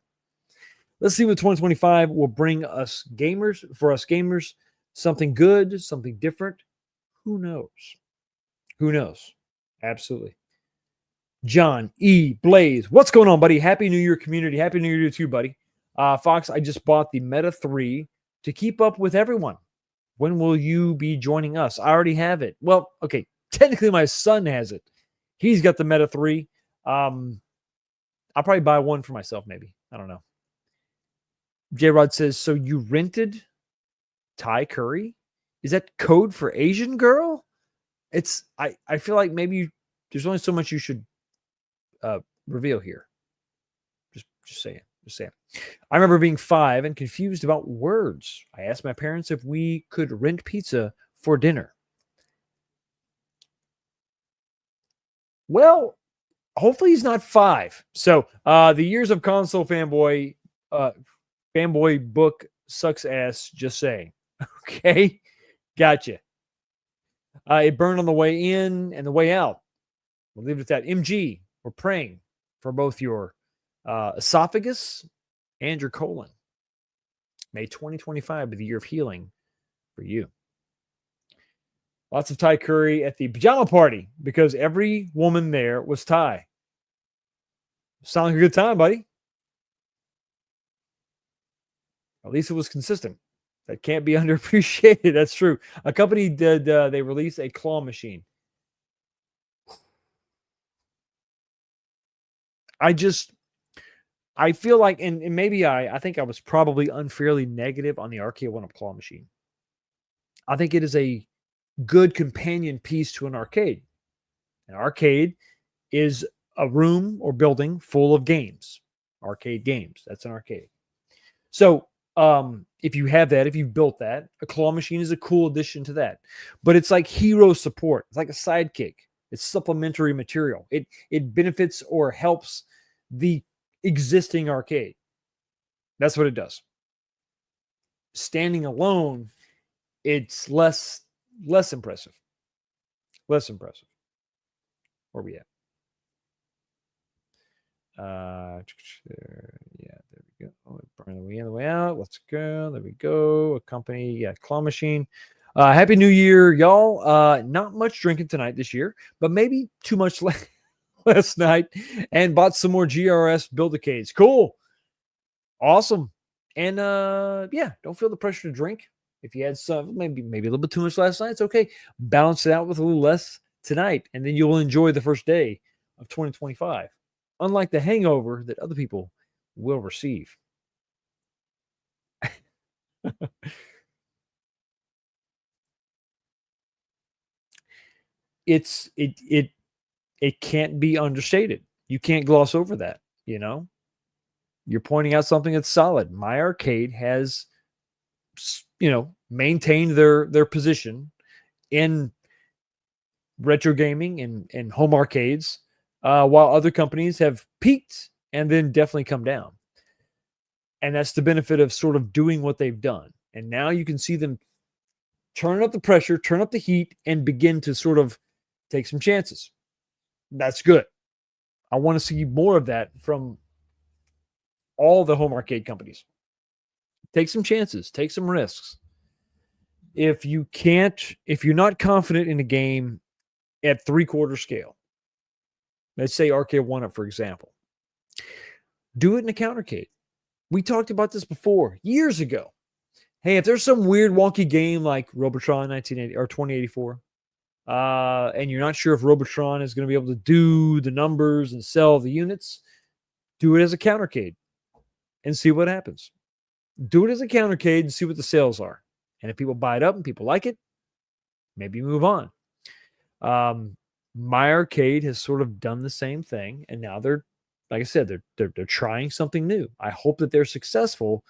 Let's see what 2025 will bring us gamers. For us gamers, something good, something different. Who knows? Who knows? Absolutely. John E. Blaze, what's going on, buddy? Happy New Year, community. Happy New Year to you, buddy. Fox, I just bought the Meta 3 to keep up with everyone. When will you be joining us? I already have it. Well, okay, technically my son has it. He's got the Meta 3. I'll probably buy one for myself, maybe. I don't know. J-Rod says, so you rented Thai curry? Is that code for Asian girl? I feel like maybe there's only so much you should reveal here. Just saying. Just saying. I remember being 5 and confused about words. I asked my parents if we could rent pizza for dinner. Well, hopefully he's not 5. So the Years of Console fanboy book sucks ass, just saying. Okay, gotcha. It burned on the way in and the way out. We'll leave it at that. MG, we're praying for both your esophagus and your colon. May 2025 be the year of healing for you. Lots of Thai curry at the pajama party because every woman there was Thai. Sound like a good time, buddy. At least it was consistent. That can't be underappreciated. That's true. A company did, they released a claw machine. I feel like, and maybe I think I was probably unfairly negative on the Arcade 1-Up claw machine. I think it is a good companion piece to an arcade. An arcade is a room or building full of games, arcade games. That's an arcade. So if you have that, if you've built that, a claw machine is a cool addition to that. But it's like hero support. It's like a sidekick. It's supplementary material. It benefits or helps the existing arcade. That's what it does. Standing alone, it's less impressive. Less impressive. Where we at? Yeah, there we go. Oh, burn the way in, the way out. Let's go. There we go. A company, yeah, claw machine. Happy New Year, y'all. Not much drinking tonight this year, but maybe too much last night, and bought some more GRS Build-A-Cades. Cool. Awesome. And yeah, don't feel the pressure to drink. If you had some, maybe a little bit too much last night, it's okay. Balance it out with a little less tonight, and then you'll enjoy the first day of 2025. Unlike the hangover that other people will receive. It can't be understated. You can't gloss over that, you know? You're pointing out something that's solid. My Arcade has, maintained their position in retro gaming and home arcades, while other companies have peaked and then definitely come down. And that's the benefit of sort of doing what they've done. And now you can see them turn up the pressure, turn up the heat, and begin to sort of take some chances. That's good. I want to see more of that from all the home arcade companies. Take some chances, take some risks. If you're not confident in a game at 3/4 scale, let's say Arcade 1-Up, for example, do it in a countercade. We talked about this before, years ago. Hey, if there's some weird wonky game like Robotron 1980 or 2084, and you're not sure if Robotron is going to be able to do the numbers and sell the units, do it as a countercade and see what happens. Do it as a countercade and see what the sales are. And if people buy it up and people like it, maybe move on. My Arcade has sort of done the same thing, and now they're, like I said, they're trying something new. I hope that they're successful,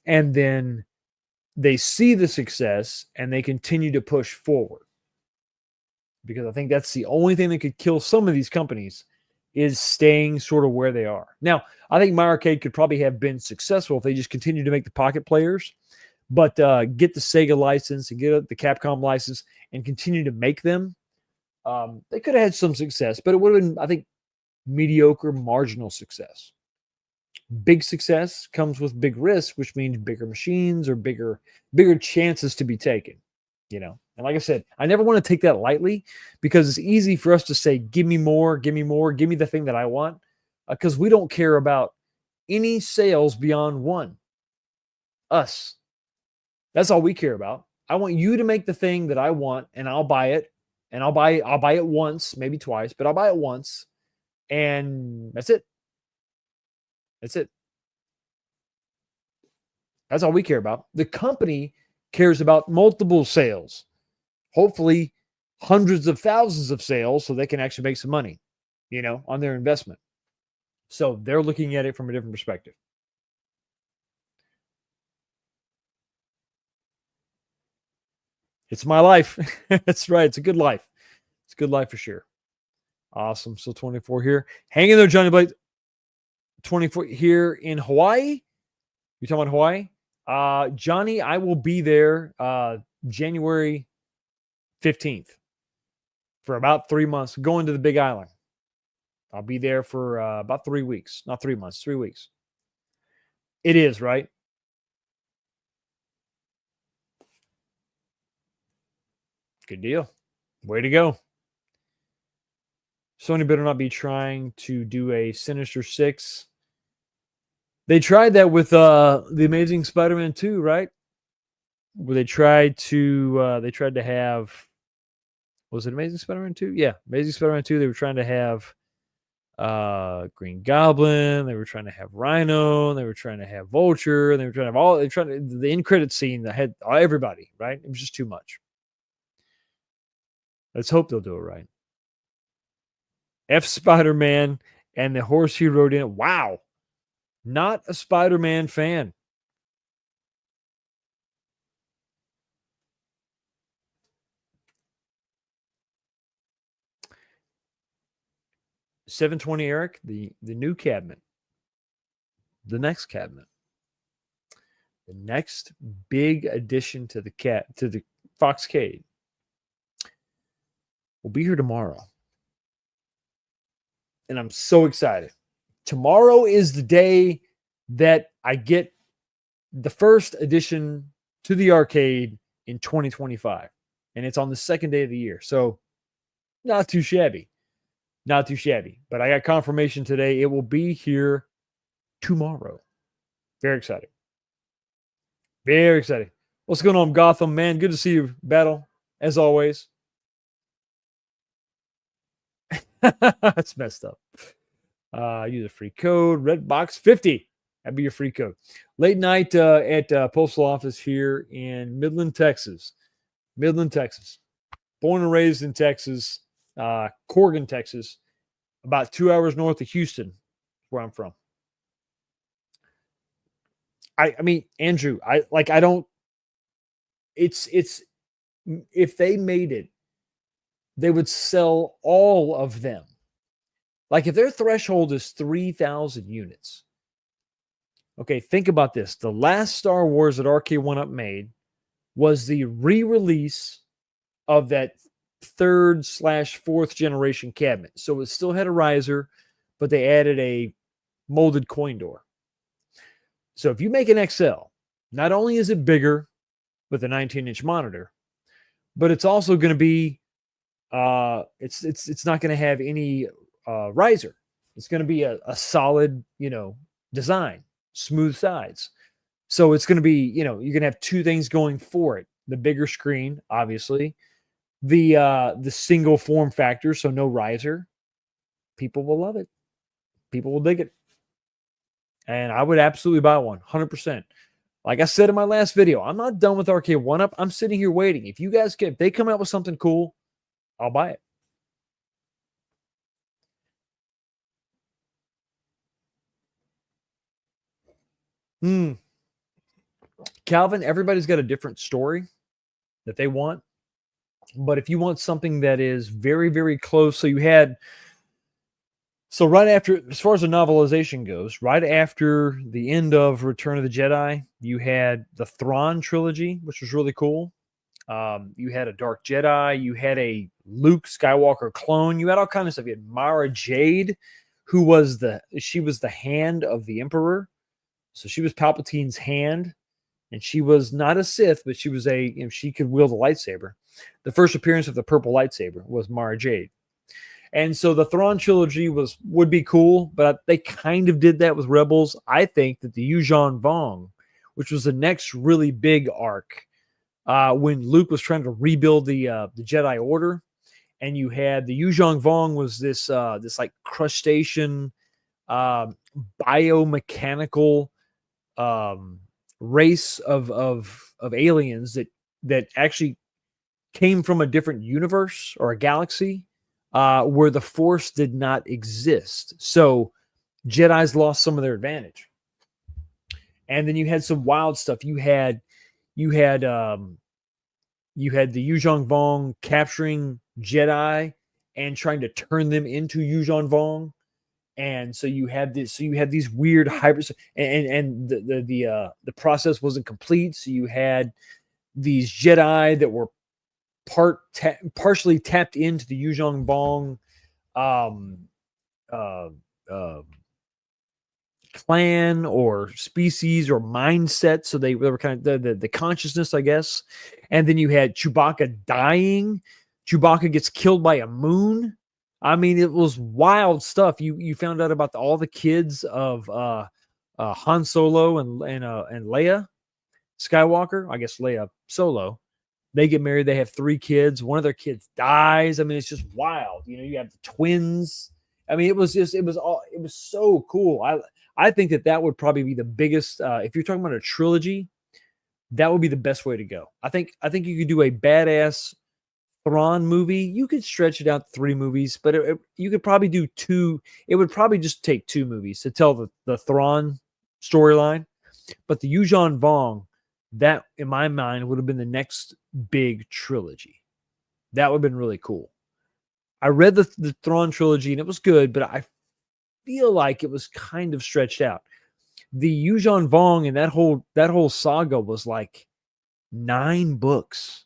and then they see the success and they continue to push forward. Because I think that's the only thing that could kill some of these companies is staying sort of where they are. Now, I think My Arcade could probably have been successful if they just continued to make the pocket players, but get the Sega license and get the Capcom license and continue to make them. They could have had some success, but it would have been, I think, mediocre, marginal success. Big success comes with big risk, which means bigger machines or bigger chances to be taken. And like I said, I never want to take that lightly, because it's easy for us to say, give me more, give me more, give me the thing that I want, because we don't care about any sales beyond one. Us. That's all we care about. I want you to make the thing that I want, and I'll buy it. And I'll buy it once, maybe twice, but I'll buy it once. And that's it. That's it. That's all we care about. The company cares about multiple sales, hopefully hundreds of thousands of sales, so they can actually make some money, on their investment. So they're looking at it from a different perspective. It's my life. That's right. It's a good life. It's a good life for sure. Awesome. So 24 here. Hang in there, Johnny Blade. 24 here in Hawaii. You talking about Hawaii? Johnny, I will be there January 15th for about 3 months, going to the Big Island. I'll be there for about 3 weeks. Not 3 months, 3 weeks. It is, right? Good deal. Way to go. Sony better not be trying to do a Sinister Six. They tried that with the Amazing Spider-Man 2, right? Where they tried to have, was it Amazing Spider-Man 2? Yeah, Amazing Spider-Man 2. They were trying to have Green Goblin, they were trying to have Rhino, they were trying to have Vulture, they were trying to have the end credit scene that had everybody, right? It was just too much. Let's hope they'll do it right. F Spider-Man and the horse he rode in. Wow. Not a Spider-Man fan. $720, Eric, the new cabinet. The next cabinet. The next big addition to the Foxcade will be here tomorrow. And I'm so excited. Tomorrow is the day that I get the first addition to the arcade in 2025. And it's on the second day of the year. So not too shabby. Not too shabby. But I got confirmation today. It will be here tomorrow. Very exciting. Very exciting. What's going on, Gotham, man? Good to see you, Battle, as always. It's messed up. Use a free code, Redbox50. That'd be your free code. Late night at postal office here in Midland, Texas. Midland, Texas. Born and raised in Texas, Corgan, Texas, about 2 hours north of Houston, where I'm from. I mean, Andrew, I don't. It's if they made it, they would sell all of them. Like if their threshold is 3,000 units. Okay, think about this. The last Star Wars that RK1UP made was the re-release of that third/fourth generation cabinet. So it still had a riser, but they added a molded coin door. So if you make an XL, not only is it bigger with a 19-inch monitor, but it's also going to be it's not going to have any riser. It's going to be a solid, design, smooth sides. So it's going to be, you're going to have two things going for it. The bigger screen, obviously, the single form factor, so no riser. People will love it. People will dig it. And I would absolutely buy one, 100%. Like I said in my last video, I'm not done with RK1UP. I'm sitting here waiting. If they come out with something cool, I'll buy it. Calvin, everybody's got a different story that they want. But if you want something that is very, very close, so right after, as far as the novelization goes, right after the end of Return of the Jedi, you had the Thrawn trilogy, which was really cool. You had a Dark Jedi. You had a Luke Skywalker clone. You had all kinds of stuff. You had Mara Jade, who was the hand of the Emperor. So she was Palpatine's hand, and she was not a Sith, but she was she could wield a lightsaber. The first appearance of the purple lightsaber was Mara Jade. And so the Thrawn trilogy would be cool, but they kind of did that with Rebels. I think that the Yuuzhan Vong, which was the next really big arc, when Luke was trying to rebuild the Jedi Order, and you had the Yuuzhan Vong was this like crustacean, biomechanical race of aliens that actually came from a different universe or a galaxy. Where the Force did not exist. So Jedi's lost some of their advantage. And then you had some wild stuff. You had the Yuuzhan Vong capturing Jedi and trying to turn them into Yuuzhan Vong. And so you had these weird hybrids, and the process wasn't complete. So you had these Jedi that were partially tapped into the Yuuzhan Vong clan or species or mindset. So they were kind of the consciousness, I guess. And then you had Chewbacca dying. Chewbacca gets killed by a moon. I mean, it was wild stuff. You found out about all the kids of Han Solo and Leia Skywalker. I guess Leia Solo. They get married. They have 3 kids. One of their kids dies. I mean, it's just wild. You have the twins. I mean, it was so cool. I think that would probably be the biggest. If you're talking about a trilogy, that would be the best way to go. I think you could do a badass Thrawn movie. You could stretch it out to 3 movies, but you could probably do 2. It would probably just take 2 movies to tell the Thrawn storyline. But the Yuuzhan Vong, that in my mind would have been the next big trilogy. That would have been really cool. I read the Thrawn trilogy and it was good, but I feel like it was kind of stretched out. The Yuuzhan Vong and that whole saga was like 9 books.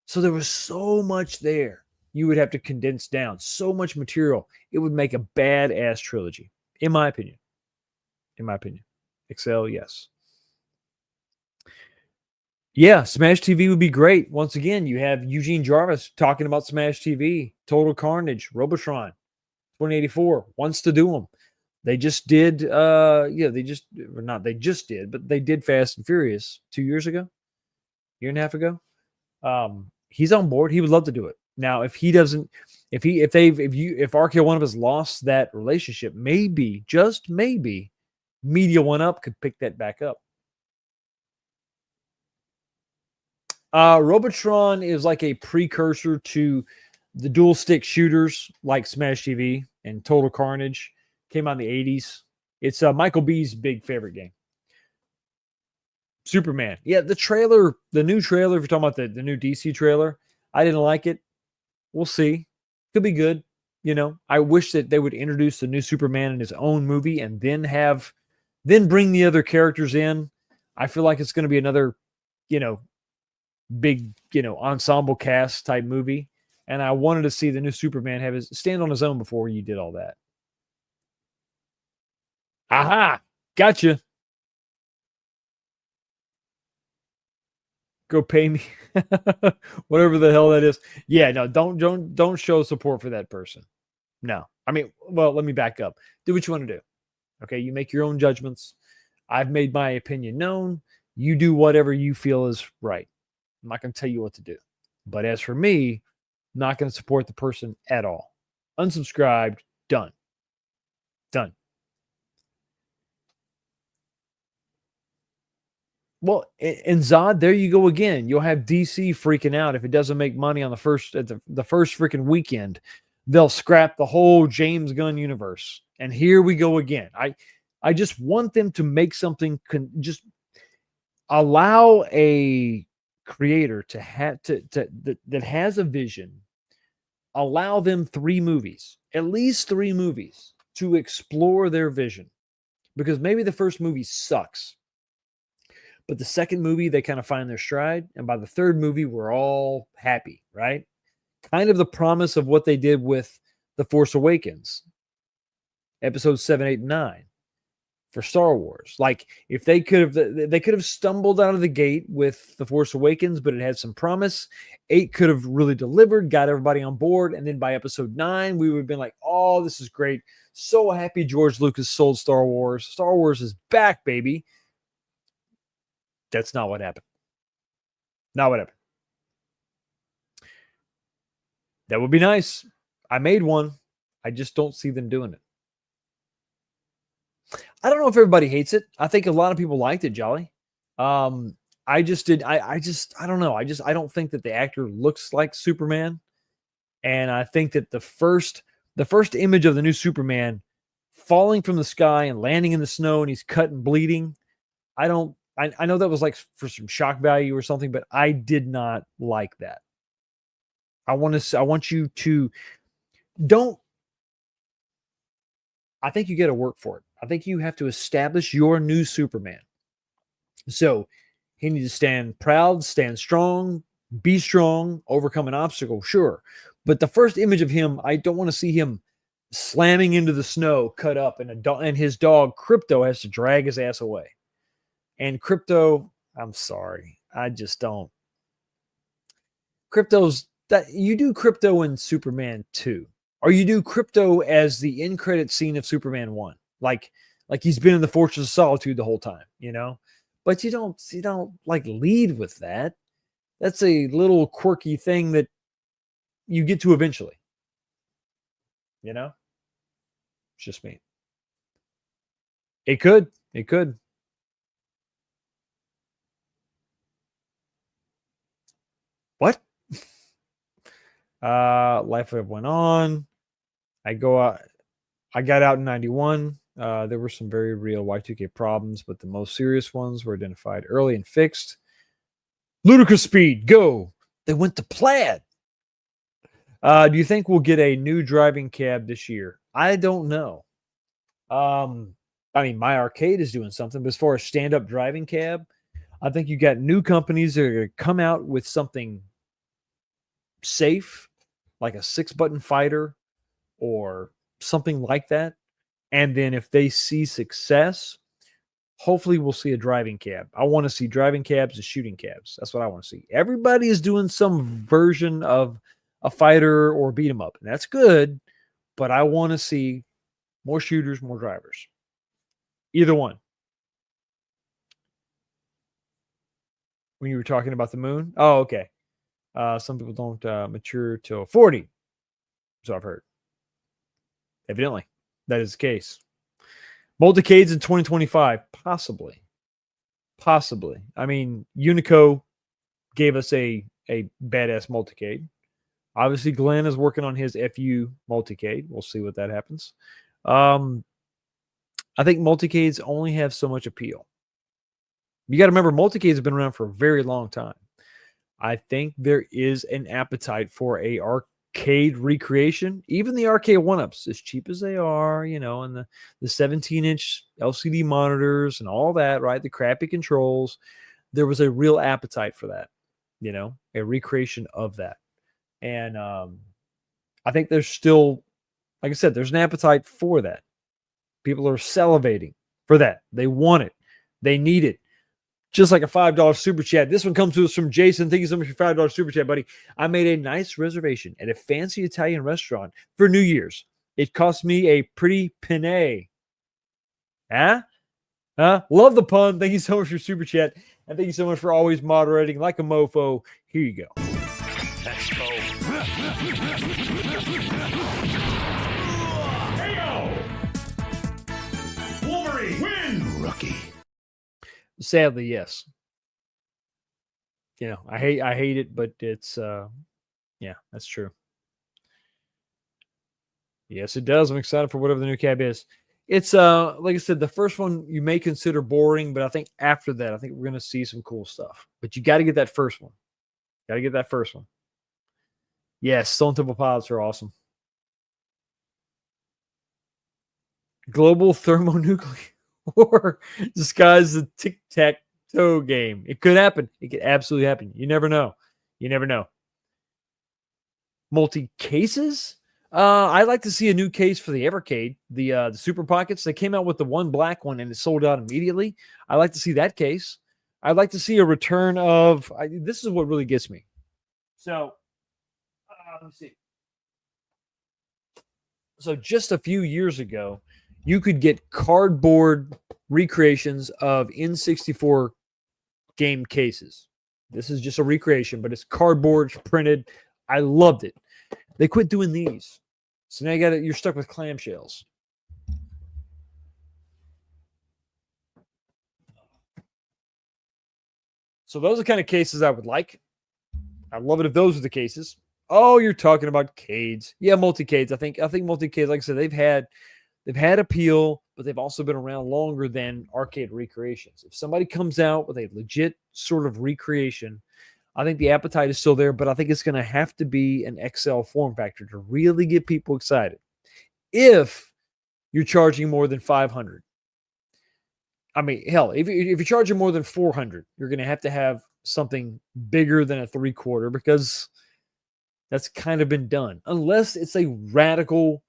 So there was so much there. You would have to condense down so much material. It would make a badass trilogy, in my opinion. In my opinion. Excel, yes. Yeah, Smash TV would be great. Once again, you have Eugene Jarvis talking about Smash TV, Total Carnage, Robotron, 2084 wants to do them. They just did they just did, but they did Fast and Furious 2 years ago, year and a half ago. He's on board. He would love to do it. Now, if he doesn't, if RKO One Up has lost that relationship, maybe, just maybe, Media One Up could pick that back up. Robotron is like a precursor to the dual stick shooters like Smash TV and Total Carnage. Came out in the 80s. It's Michael B's big favorite game. Superman. Yeah, the trailer, the new trailer, if you're talking about the new DC trailer, I didn't like it. We'll see. Could be good. You know, I wish that they would introduce the new Superman in his own movie and then bring the other characters in. I feel like it's going to be another, big, ensemble cast type movie. And I wanted to see the new Superman have his stand on his own before you did all that. Aha! Gotcha. Go pay me. Whatever the hell that is. Yeah, no, don't show support for that person. No. I mean, well, let me back up. Do what you want to do. Okay, you make your own judgments. I've made my opinion known. You do whatever you feel is right. I'm not going to tell you what to do. But as for me, I'm not going to support the person at all. Unsubscribed, done. Done. Well, in Zod, there you go again. You'll have DC freaking out if it doesn't make money on the first freaking weekend. They'll scrap the whole James Gunn universe. And here we go again. I just want them to make something. Just allow a creator to have that has a vision. Allow them 3 movies, at least 3 movies, to explore their vision. Because maybe the first movie sucks. But the second movie, they kind of find their stride. And by the third movie, we're all happy, right? Kind of the promise of what they did with The Force Awakens, episodes 7, 8, and 9 for Star Wars. Like, if they could have stumbled out of the gate with The Force Awakens, but it had some promise. 8 could have really delivered, got everybody on board. And then by episode 9, we would have been like, oh, this is great. So happy George Lucas sold Star Wars. Star Wars is back, baby. That's not what happened. Not what happened. That would be nice. I made one. I just don't see them doing it. I don't know if everybody hates it. I think a lot of people liked it, Jolly. I just did. I don't know. I don't think that the actor looks like Superman. And I think that the first image of the new Superman falling from the sky and landing in the snow and he's cut and bleeding. I know that was like for some shock value or something, but I did not like that. I want you to I think you got to work for it. I think you have to establish your new Superman. So he needs to stand proud, stand strong, be strong, overcome an obstacle, sure. But the first image of him, I don't want to see him slamming into the snow, cut up, and his dog Crypto has to drag his ass away. And Crypto, I'm sorry, I just don't. Crypto's that you do Crypto in Superman 2, or you do Crypto as the end credit scene of Superman 1, like he's been in the Fortress of Solitude the whole time, But you don't like lead with that. That's a little quirky thing that you get to eventually. It's just me. It could. What? Life went on. I got out in 91. There were some very real Y2K problems, but the most serious ones were identified early and fixed. Ludicrous speed, go. They went to Plaid. Do you think we'll get a new driving cab this year? I don't know. I mean, my arcade is doing something, but as far as stand-up driving cab, I think you got new companies that are going to come out with something safe, like a 6-button fighter or something like that. And then if they see success, hopefully we'll see a driving cab. I want to see driving cabs and shooting cabs. That's what I want to see. Everybody is doing some version of a fighter or beat 'em up, and that's good. But I want to see more shooters, more drivers. Either one. When you were talking about the moon, oh, okay. Some people don't mature till 40, so I've heard. Evidently, that is the case. Multicades in 2025, possibly. Possibly. I mean, Unico gave us a badass multicade. Obviously, Glenn is working on his FU multicade. We'll see what that happens. I think multicades only have so much appeal. You got to remember, multicades have been around for a very long time. I think there is an appetite for a arcade recreation. Even the arcade one-ups, as cheap as they are, and the 17-inch LCD monitors and all that, right? The crappy controls. There was a real appetite for that, a recreation of that. And I think there's still, like I said, there's an appetite for that. People are salivating for that. They want it. They need it. Just like a $5 super chat. This one comes to us from Jason. Thank you so much for $5 super chat, buddy. I made a nice reservation at a fancy Italian restaurant for New Year's. It cost me a pretty penny. Huh? Love the pun. Thank you so much for super chat. And thank you so much for always moderating like a mofo. Here you go. Wolverine win. Rookie. Sadly, yes. I hate it, but it's yeah, that's true. Yes, it does. I'm excited for whatever the new cab is. It's like I said, the first one you may consider boring, but I think after that, I think we're gonna see some cool stuff. But you got to get that first one. Got to get that first one. Yes, Stone Temple Pilots are awesome. Global thermonuclear war disguised as a tic-tac-toe game. It could happen. It could absolutely happen. You never know. You never know. Multi-cases? I'd like to see a new case for the Evercade, the Super Pockets. They came out with the one black one and it sold out immediately. I'd like to see that case. I'd like to see a return of. This is what really gets me. So, let me see. So just a few years ago, you could get cardboard recreations of N64 game cases. This is just a recreation, but it's cardboard printed. I loved it. They quit doing these. So now you're stuck with clamshells. So those are the kind of cases I would like. I'd love it if those were the cases. Oh, you're talking about cades. Yeah, multi-cades. I think multi-cades, like I said, they've had appeal, but they've also been around longer than arcade recreations. If somebody comes out with a legit sort of recreation, I think the appetite is still there, but I think it's going to have to be an XL form factor to really get people excited. If you're charging more than 500, I mean, hell, if you're charging more than 400, you're going to have something bigger than a 3/4 because that's kind of been done. Unless it's a radical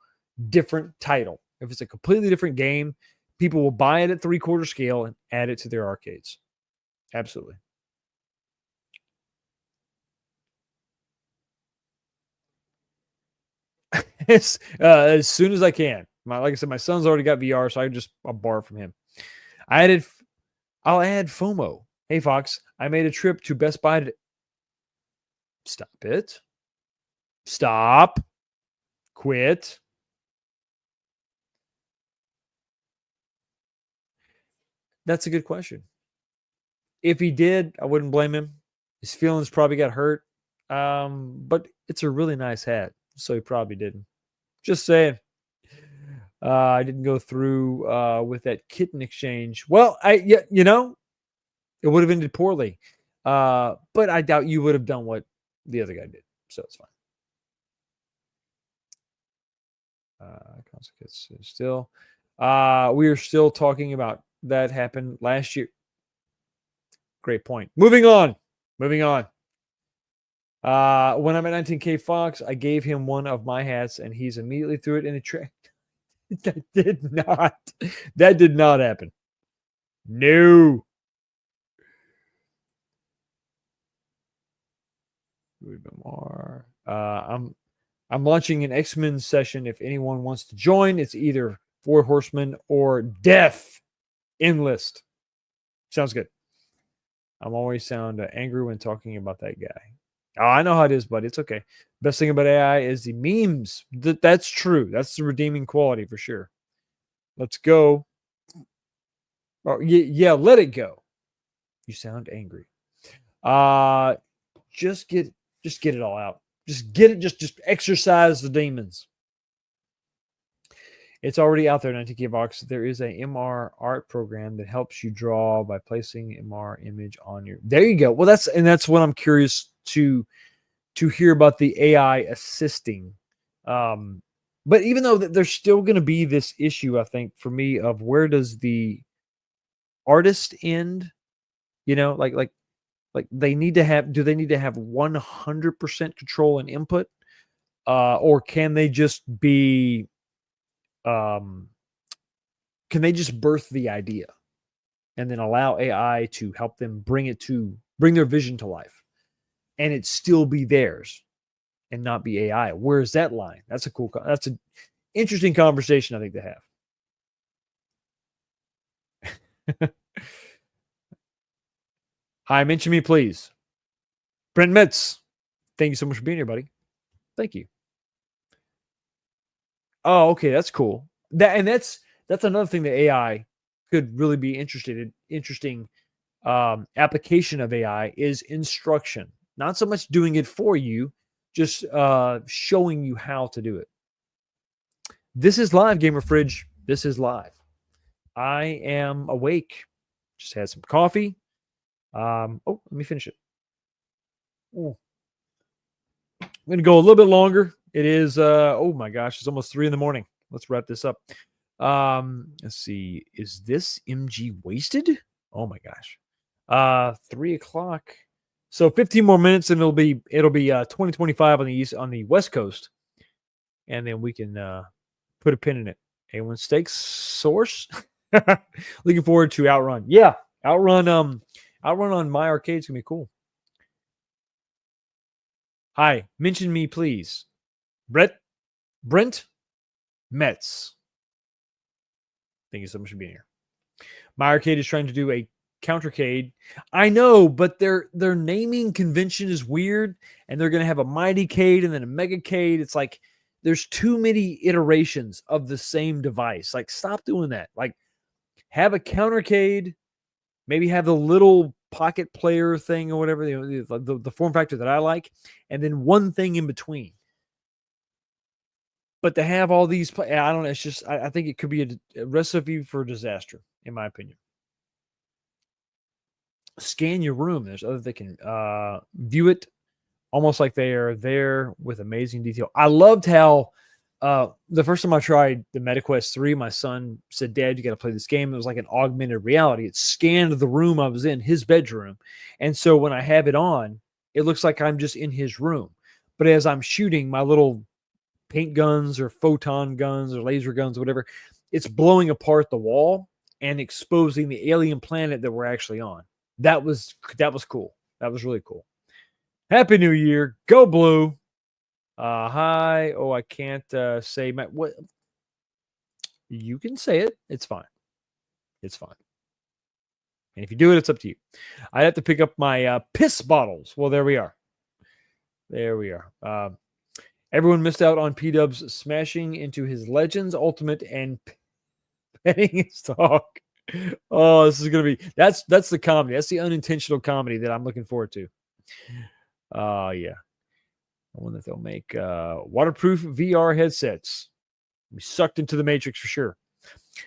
different title. If it's a completely different game, people will buy it at 3/4 scale and add it to their arcades. Absolutely. As soon as I can. Like I said, my son's already got VR, so I'll borrow from him. I'll add FOMO. Hey, Fox, I made a trip to Best Buy today. Stop it. Stop. Quit. That's a good question. If he did, I wouldn't blame him. His feelings probably got hurt. But it's a really nice hat, so he probably didn't. Just saying. I didn't go through with that kitten exchange. Well, it would have ended poorly. But I doubt you would have done what the other guy did. So it's fine. Consequence still. We are still talking about that happened last year. Great point. Moving on. When I'm at 19K Fox, I gave him one of my hats and he's immediately threw it in the trash. That did not happen. No. More. I'm launching an X-Men session. If anyone wants to join, it's either Four Horsemen or Death Enlist. Sounds good. I'm always sound angry when talking about that guy. Oh, I know how it is, but it's okay. Best thing about AI is the memes. That's true. That's the redeeming quality for sure. Let's go. Oh, yeah, let it go. You sound angry. Just get it all out. Just get it. Just exercise the demons. It's already out there, 19K Vox. There is a MR art program that helps you draw by placing MR image on your. There you go. Well, that's what I'm curious to hear about, the AI assisting. But even though there's still going to be this issue, I think for me, of where does the artist end? You know, like they need to have. Do they need to have 100% control and input, or can they just be? Can they just birth the idea and then allow AI to help them bring their vision to life, and it still be theirs and not be AI? Where's that line? That's an interesting conversation, I think, to have. Hi, mention me, please. Brent Metz, thank you so much for being here, buddy. Thank you. Oh, okay, that's cool. That's another thing that AI could really be interesting application of AI is instruction. Not so much doing it for you, just showing you how to do it. This is live, Gamer Fridge. This is live. I am awake. Just had some coffee. Let me finish it. Ooh. I'm going to go a little bit longer. It is, oh my gosh, it's almost 3 a.m. Let's wrap this up. Let's see. Is this MG wasted? Oh my gosh. 3 o'clock. So 15 more minutes and it'll be 2025 on the West Coast. And then we can put a pin in it. A1 Steaks source. Looking forward to Outrun. Yeah. Outrun on my arcade's gonna be cool. Hi, mention me, please. Brent Metz. Thank you so much for being here. My arcade is trying to do a countercade. I know, but their naming convention is weird, and they're gonna have a mighty cade and then a mega cade. It's like there's too many iterations of the same device. Like, stop doing that. Like, have a countercade, maybe have the little pocket player thing or whatever, the form factor that I like, and then one thing in between. But to have all these, I don't know. It's just, I think it could be a recipe for disaster, in my opinion. Scan your room. There's others that can view it almost like they are there with amazing detail. I loved how the first time I tried the MetaQuest 3, my son said, "Dad, you got to play this game." It was like an augmented reality. It scanned the room I was in, his bedroom. And so when I have it on, it looks like I'm just in his room. But as I'm shooting my little paint guns or photon guns or laser guns, whatever, it's blowing apart the wall and exposing the alien planet that we're actually on. That was cool. That was really cool. Happy New Year. Go Blue. Hi. Oh, I can't say my what. You can say it. It's fine. It's fine. And if you do it, it's up to you. I have to pick up my piss bottles. Well, there we are. There we are. Everyone missed out on P-Dub's smashing into his Legends Ultimate and petting his dog. Oh, this is gonna be that's the comedy. That's the unintentional comedy that I'm looking forward to. Yeah. I wonder if they'll make waterproof VR headsets. We sucked into the Matrix for sure.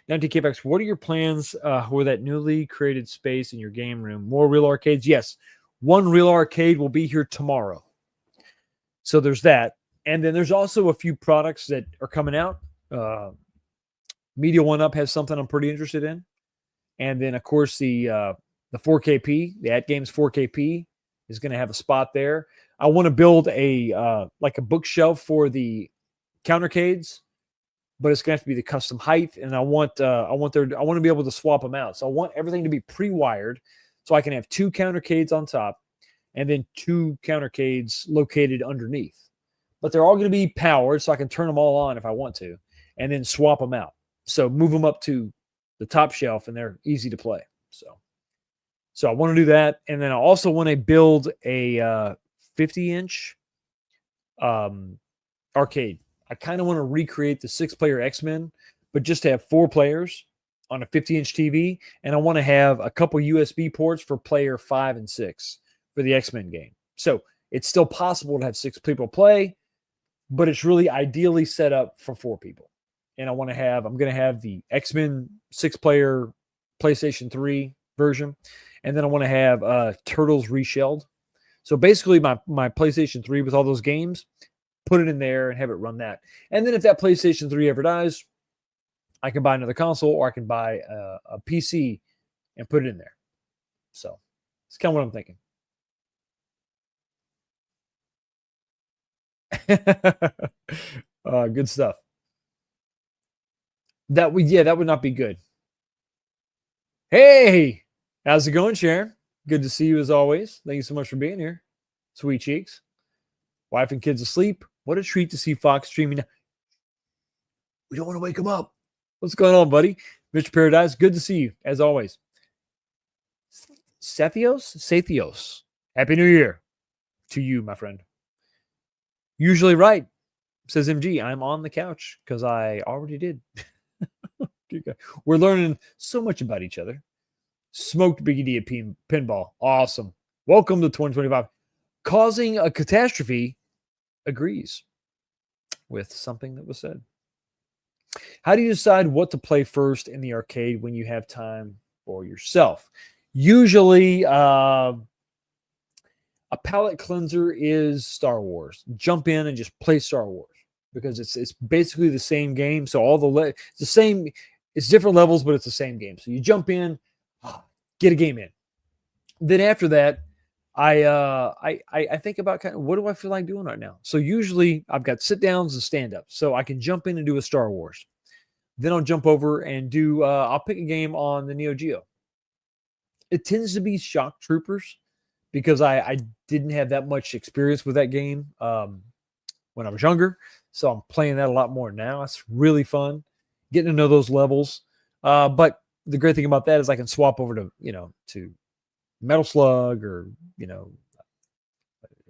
Now, TKFX, what are your plans for that newly created space in your game room? More real arcades? Yes. One real arcade will be here tomorrow. So there's that. And then there's also a few products that are coming out. Media One Up has something I'm pretty interested in, and then of course the 4KP, the At Games 4KP is going to have a spot there. I want to build a like a bookshelf for the countercades, but it's going to have to be the custom height, and I want to be able to swap them out. So I want everything to be pre-wired, so I can have 2 countercades on top, and then 2 countercades located underneath. But they're all going to be powered, so I can turn them all on if I want to, and then swap them out. So move them up to the top shelf, and they're easy to play. So I want to do that, and then I also want to build a 50-inch arcade. I kind of want to recreate the 6-player X-Men, but just to have 4 players on a 50-inch TV, and I want to have a couple USB ports for player 5 and 6 for the X-Men game. So it's still possible to have 6 people play, but it's really ideally set up for 4 people. And I'm going to have the X-Men 6-player PlayStation 3 version, and then I want to have Turtles Reshelled. So basically my PlayStation 3 with all those games, put it in there and have it run that. And then if that PlayStation 3 ever dies, I can buy another console, or I can buy a PC and put it in there. So it's kind of what I'm thinking. Good stuff. That would not be good. Hey, how's it going, Sharon? Good to see you as always. Thank you so much for being here. Sweet cheeks. Wife and kids asleep. What a treat to see Fox streaming. We don't want to wake him up. What's going on, buddy? Mr. Paradise, good to see you, as always. Sathios. Happy New Year to you, my friend. Usually right, says MG. I'm on the couch because I already did. We're learning so much about each other. Smoked Biggie D at pinball. Awesome. Welcome to 2025. Causing a catastrophe agrees with something that was said. How do you decide what to play first in the arcade when you have time for yourself? Usually, a palate cleanser is Star Wars. Jump in and just play Star Wars because it's basically the same game. So it's the same. It's different levels, but it's the same game. So you jump in, get a game in. Then after that, I think about kind of what do I feel like doing right now. So usually I've got sit downs and stand ups, so I can jump in and do a Star Wars. Then I'll jump over and do. I'll pick a game on the Neo Geo. It tends to be Shock Troopers because I didn't have that much experience with that game when I was younger, so I'm playing that a lot more now. It's really fun getting to know those levels. But the great thing about that is I can swap over to Metal Slug or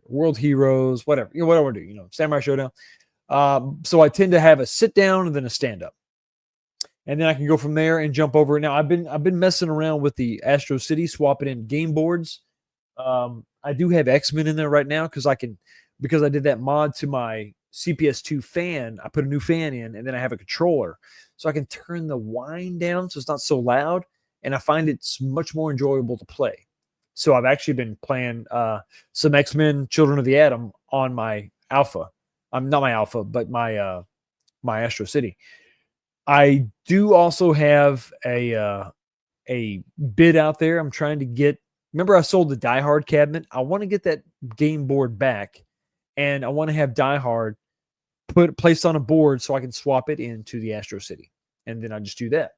World Heroes, whatever I do, Samurai Showdown. So I tend to have a sit down and then a stand up, and then I can go from there and jump over. Now I've been messing around with the Astro City, swapping in game boards. I do have X-Men in there right now because I did that mod to my CPS2 fan. I put a new fan in, and then I have a controller, so I can turn the whine down so it's not so loud, and I find it's much more enjoyable to play. So I've actually been playing some X-Men Children of the Atom on my Alpha. I'm not my Alpha, but my Astro City. I do also have a bid out there. I'm trying to get. Remember, I sold the Die Hard cabinet. I want to get that game board back, and I want to have Die Hard placed on a board so I can swap it into the Astro City, and then I just do that.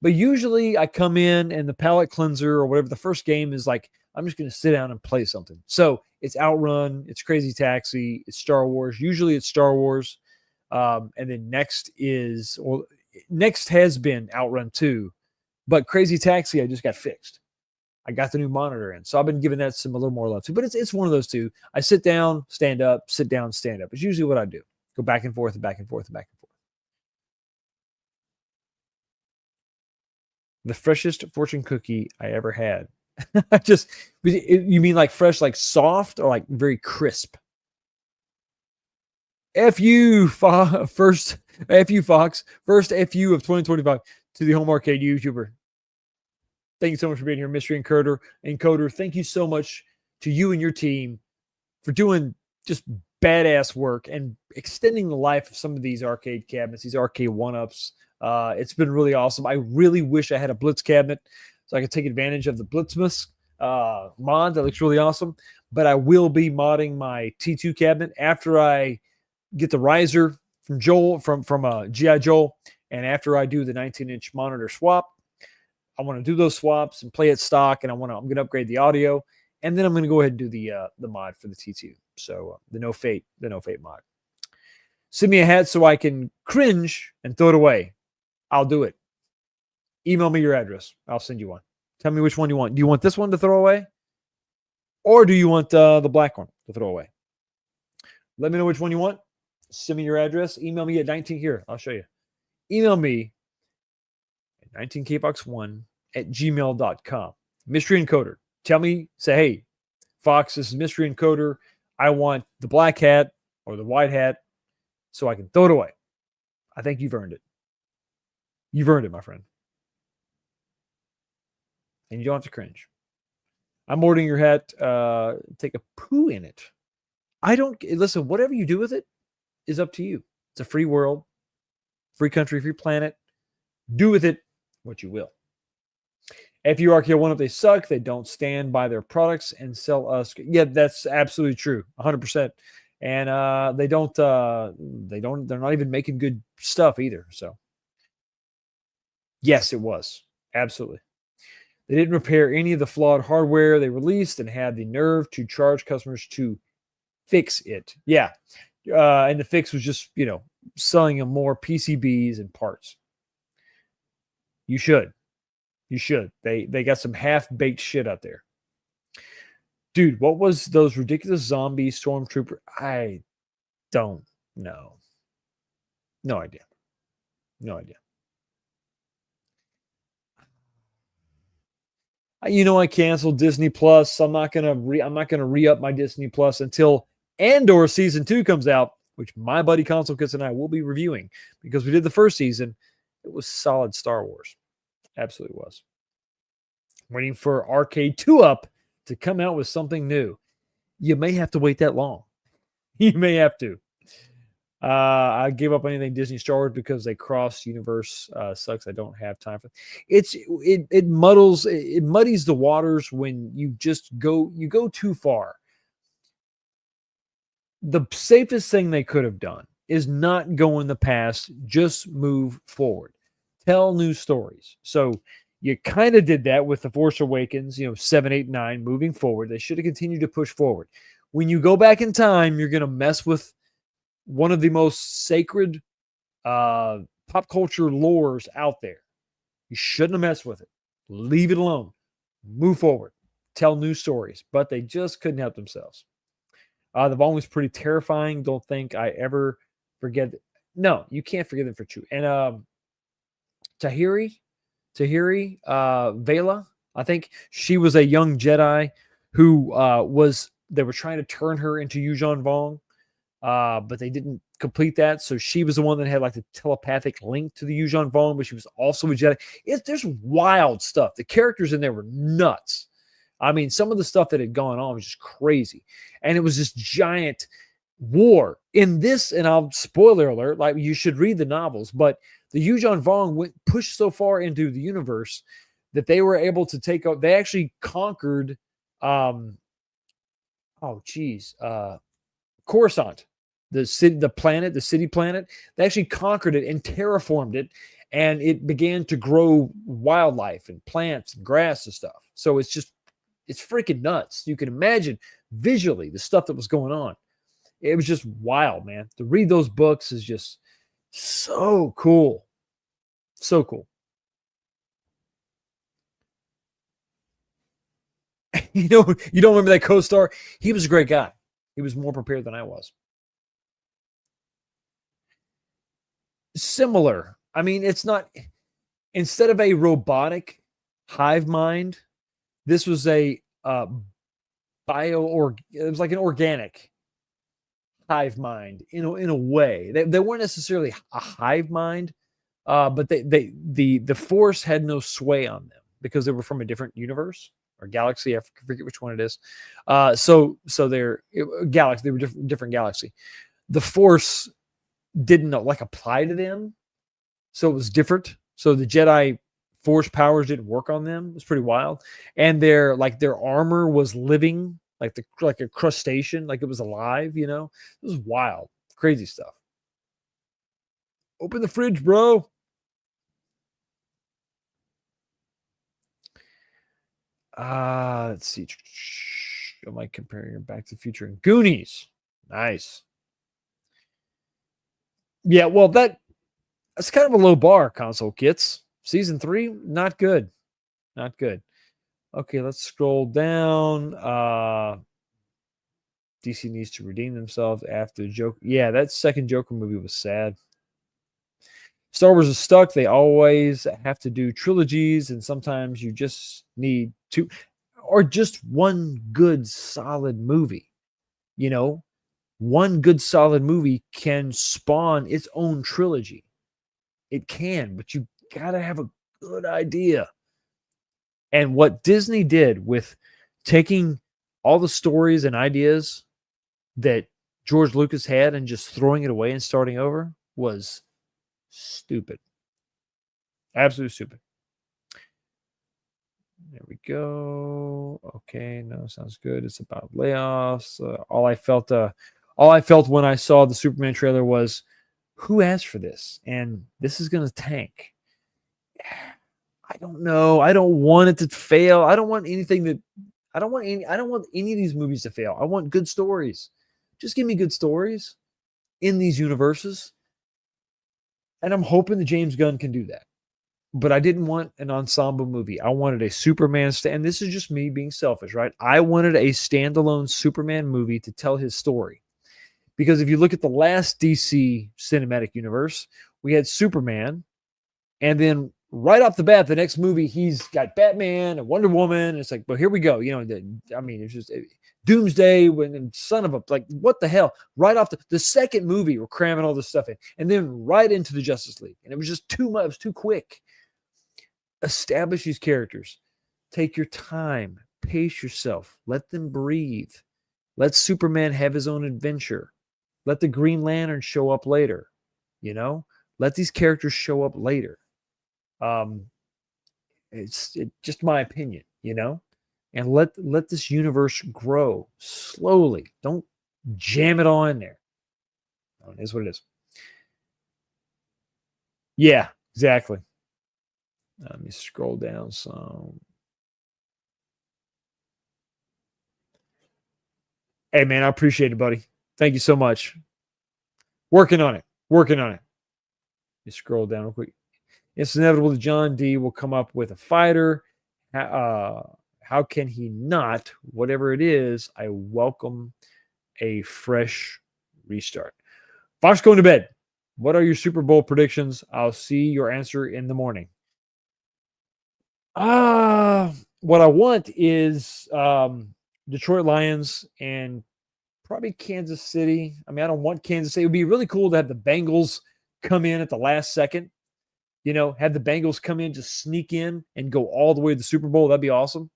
But usually I come in and the palate cleanser or whatever the first game is like, I'm just going to sit down and play something. So it's Outrun, it's Crazy Taxi, it's Star Wars. Usually it's Star Wars. And then next has been Outrun 2, but Crazy Taxi I just got fixed. I got the new monitor in. So I've been giving that a little more love too. But it's one of those two. I sit down, stand up, sit down, stand up. It's usually what I do. Go back and forth and back and forth and back and forth. The freshest fortune cookie I ever had. You mean like fresh, like soft, or like very crisp? F you, Fox. First F you of 2025 to the home arcade YouTuber. Thank you so much for being here, Mystery Encoder. Thank you so much to you and your team for doing just badass work and extending the life of some of these arcade cabinets, these arcade one-ups. It's been really awesome. I really wish I had a Blitz cabinet so I could take advantage of the Blitzmas mod. That looks really awesome. But I will be modding my T2 cabinet after I get the riser from Joel from GI Joel, and after I do the 19-inch monitor swap. I want to do those swaps and play it stock, and I'm going to upgrade the audio, and then I'm going to go ahead and do the mod for the T2. So the No Fate mod. Send me a hat so I can cringe and throw it away. I'll do it. Email me your address. I'll send you one. Tell me which one you want. Do you want this one to throw away? Or do you want the black one to throw away? Let me know which one you want. Send me your address. Email me at 19 here. I'll show you. Email me at 19kfox1@gmail.com. Mystery Encoder. Tell me, say, hey, Fox, this is Mystery Encoder. I want the black hat or the white hat so I can throw it away. I think you've earned it. You've earned it, my friend. And you don't have to cringe. I'm ordering your hat. Take a poo in it. I don't listen. Whatever you do with it is up to you. It's a free world, free country, free planet. Do with it what you will. FURKO1, if they suck, they don't stand by their products and sell us. Yeah, that's absolutely true. 100%. And they're not even making good stuff either. So yes, it was. Absolutely. They didn't repair any of the flawed hardware they released and had the nerve to charge customers to fix it. Yeah. And the fix was just, selling them more PCBs and parts. You should. They got some half-baked shit out there. Dude, what was those ridiculous zombie stormtrooper? I don't know. No idea. I canceled Disney Plus. I'm not gonna re-up my Disney Plus until Andor season 2 comes out, which my buddy Console Kits and I will be reviewing because we did the first season. It was solid Star Wars. Absolutely was. Waiting for Arcade 2-Up to come out with something new. You may have to wait that long. You may have to. I gave up anything Disney Star Wars because they cross universe sucks. I don't have time for it. It muddies the waters when you go too far. The safest thing they could have done is not go in the past, just move forward. Tell new stories. So you kind of did that with The Force Awakens, 7, 8, 9, moving forward. They should have continued to push forward. When you go back in time, you're going to mess with one of the most sacred pop culture lores out there. You shouldn't have messed with it. Leave it alone. Move forward. Tell new stories. But they just couldn't help themselves. The volume was pretty terrifying. Don't think I ever forget. No, you can't forget them for true. And Tahiri Vela, I think she was a young Jedi who they were trying to turn her into Yuuzhan Vong, but they didn't complete that. So she was the one that had like the telepathic link to the Yuuzhan Vong, but she was also a Jedi. There's wild stuff. The characters in there were nuts. I mean, some of the stuff that had gone on was just crazy. And it was this giant war. In this, and I'll spoiler alert, like you should read the novels, but the Yuuzhan Vong pushed so far into the universe that they were able to take out, they actually conquered Coruscant, the city planet. They actually conquered it and terraformed it, and it began to grow wildlife and plants and grass and stuff. So it's freaking nuts. You can imagine visually the stuff that was going on. It was just wild, man. To read those books is just so cool. So cool. You don't remember that co-star? He was a great guy. He was more prepared than I was. Similar. I mean, it's not, instead of a robotic hive mind, this was it was like an organic hive mind in a way. They weren't necessarily a hive mind, but the Force had no sway on them because they were from a different universe or galaxy. I forget which one it is. So they're galaxy. They were different galaxy. The Force didn't apply to them. so it was different. So the Jedi Force powers didn't work on them. It was pretty wild, and their armor was living, like a crustacean, like it was alive. You know, it was wild, crazy stuff. Open the fridge, bro. Let's see. Am I comparing Back to the Future and Goonies? Nice. Yeah, well, that's kind of a low bar, console kits. Season 3, not good. Not good. Okay, let's scroll down. DC needs to redeem themselves after the Joker. Yeah, that second Joker movie was sad. Star Wars is stuck. They always have to do trilogies, and sometimes you just need two or just one good solid movie. You know, one good solid movie can spawn its own trilogy. It can, but you gotta have a good idea. And what Disney did with taking all the stories and ideas that George Lucas had and just throwing it away and starting over was stupid. Absolutely stupid. There we go. Okay, no, sounds good. It's about layoffs. All I felt when I saw the Superman trailer was, who asked for this? And this is going to tank. I don't know. I don't want it to fail. I don't want any of these movies to fail. I want good stories. Just give me good stories in these universes. And I'm hoping that James Gunn can do that. But I didn't want an ensemble movie. I wanted a Superman and this is just me being selfish, right? I wanted a standalone Superman movie to tell his story. Because if you look at the last DC cinematic universe, we had Superman, and then right off the bat, the next movie, he's got Batman and Wonder Woman. And it's like, well, here we go. You know, it's just Doomsday, when son of a, like, what the hell? Right off the second movie, we're cramming all this stuff in, and then right into the Justice League. And it was just too much, it was too quick. Establish these characters. Take your time. Pace yourself. Let them breathe. Let Superman have his own adventure. Let the Green Lantern show up later. You know, let these characters show up later. It's just my opinion, you know, and let this universe grow slowly. Don't jam it all in there. It is what it is. Yeah, exactly. Let me scroll down some. Hey, man, I appreciate it, buddy. Thank you so much. Working on it. Working on it. Let me scroll down real quick. It's inevitable that John D will come up with a fighter. How can he not? Whatever it is, I welcome a fresh restart. Fox going to bed. What are your Super Bowl predictions? I'll see your answer in the morning. What I want is Detroit Lions and probably Kansas City. I mean, I don't want Kansas City. It would be really cool to have the Bengals come in at the last second. You know, have the Bengals come in, just sneak in and go all the way to the Super Bowl. That'd be awesome.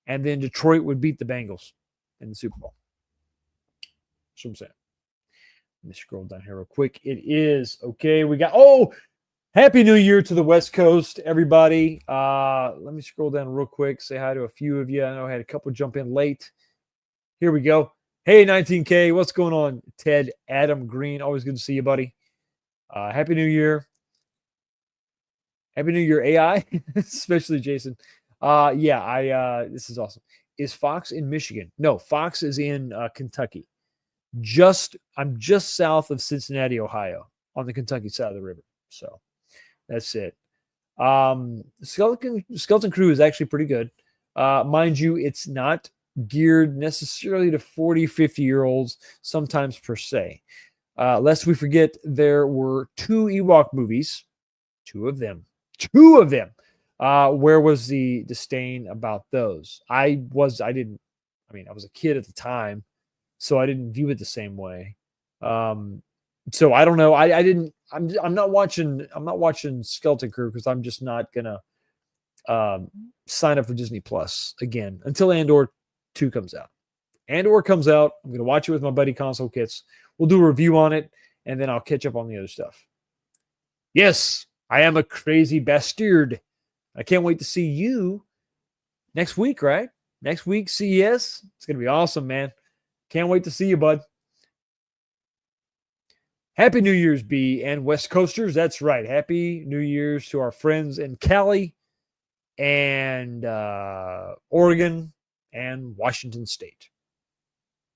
And then Detroit would beat the Bengals in the Super Bowl. That's what I'm saying. Let me scroll down here real quick. It is okay. We got Happy New Year to the West Coast, everybody. Let me scroll down real quick. Say hi to a few of you. I know I had a couple jump in late. Here we go. Hey, 19K, what's going on? Ted, Adam Green, always good to see you, buddy. Happy New Year. Happy New Year, AI, especially Jason. This is awesome. Is Fox in Michigan? No, Fox is in Kentucky. I'm just south of Cincinnati, Ohio, on the Kentucky side of the river. So that's it. Skeleton Crew is actually pretty good. Mind you, it's not geared necessarily to 40, 50-year-olds, sometimes per se. Lest we forget, there were 2 Ewok movies, 2 of them. Where was the disdain about those? I was a kid at the time, so I didn't view it the same way. So I don't know. I'm not watching Skeleton Crew because I'm just not gonna sign up for Disney Plus again until Andor 2 comes out. Andor comes out, I'm gonna watch it with my buddy Console Kits. We'll do a review on it, and then I'll catch up on the other stuff. Yes, I am a crazy bastard. I can't wait to see you next week, right? Next week, CES. It's going to be awesome, man. Can't wait to see you, bud. Happy New Year's, B and West Coasters. That's right. Happy New Year's to our friends in Cali and Oregon and Washington State.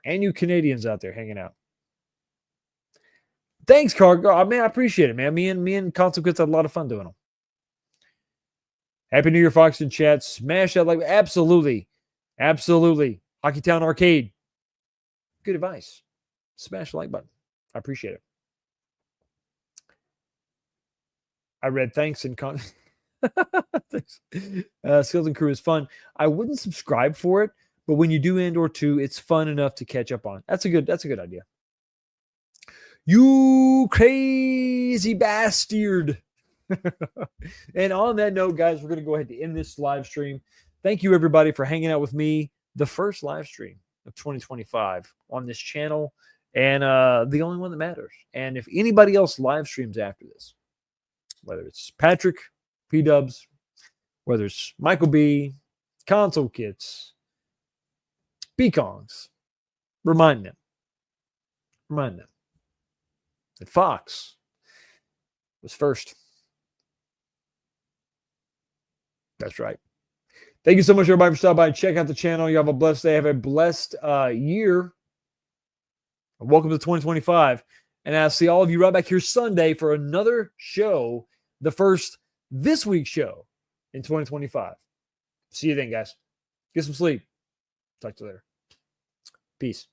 And you Canadians out there hanging out. Thanks, Cargo. I mean, I appreciate it, man. Me and Console Kids had a lot of fun doing them. Happy New Year, Fox in chat. Smash that like. Absolutely. Absolutely. Hockeytown Arcade. Good advice. Smash the like button. I appreciate it. I read thanks and thanks. Skills and Crew is fun. I wouldn't subscribe for it, but when you do Andor 2, it's fun enough to catch up on. That's a good idea. You crazy bastard. And on that note, guys, we're going to go ahead to end this live stream. Thank you, everybody, for hanging out with me. The first live stream of 2025 on this channel, and the only one that matters. And if anybody else live streams after this, whether it's Patrick, P-Dubs, whether it's Michael B, Console Kits, Bekongs, remind them that Fox was first. That's right. Thank you so much, everybody, for stopping by and check out the channel. You have a blessed day. Have a blessed year. Welcome to 2025. And I'll see all of you right back here Sunday for another show, the first this week's show in 2025. See you then, guys. Get some sleep. Talk to you later. Peace.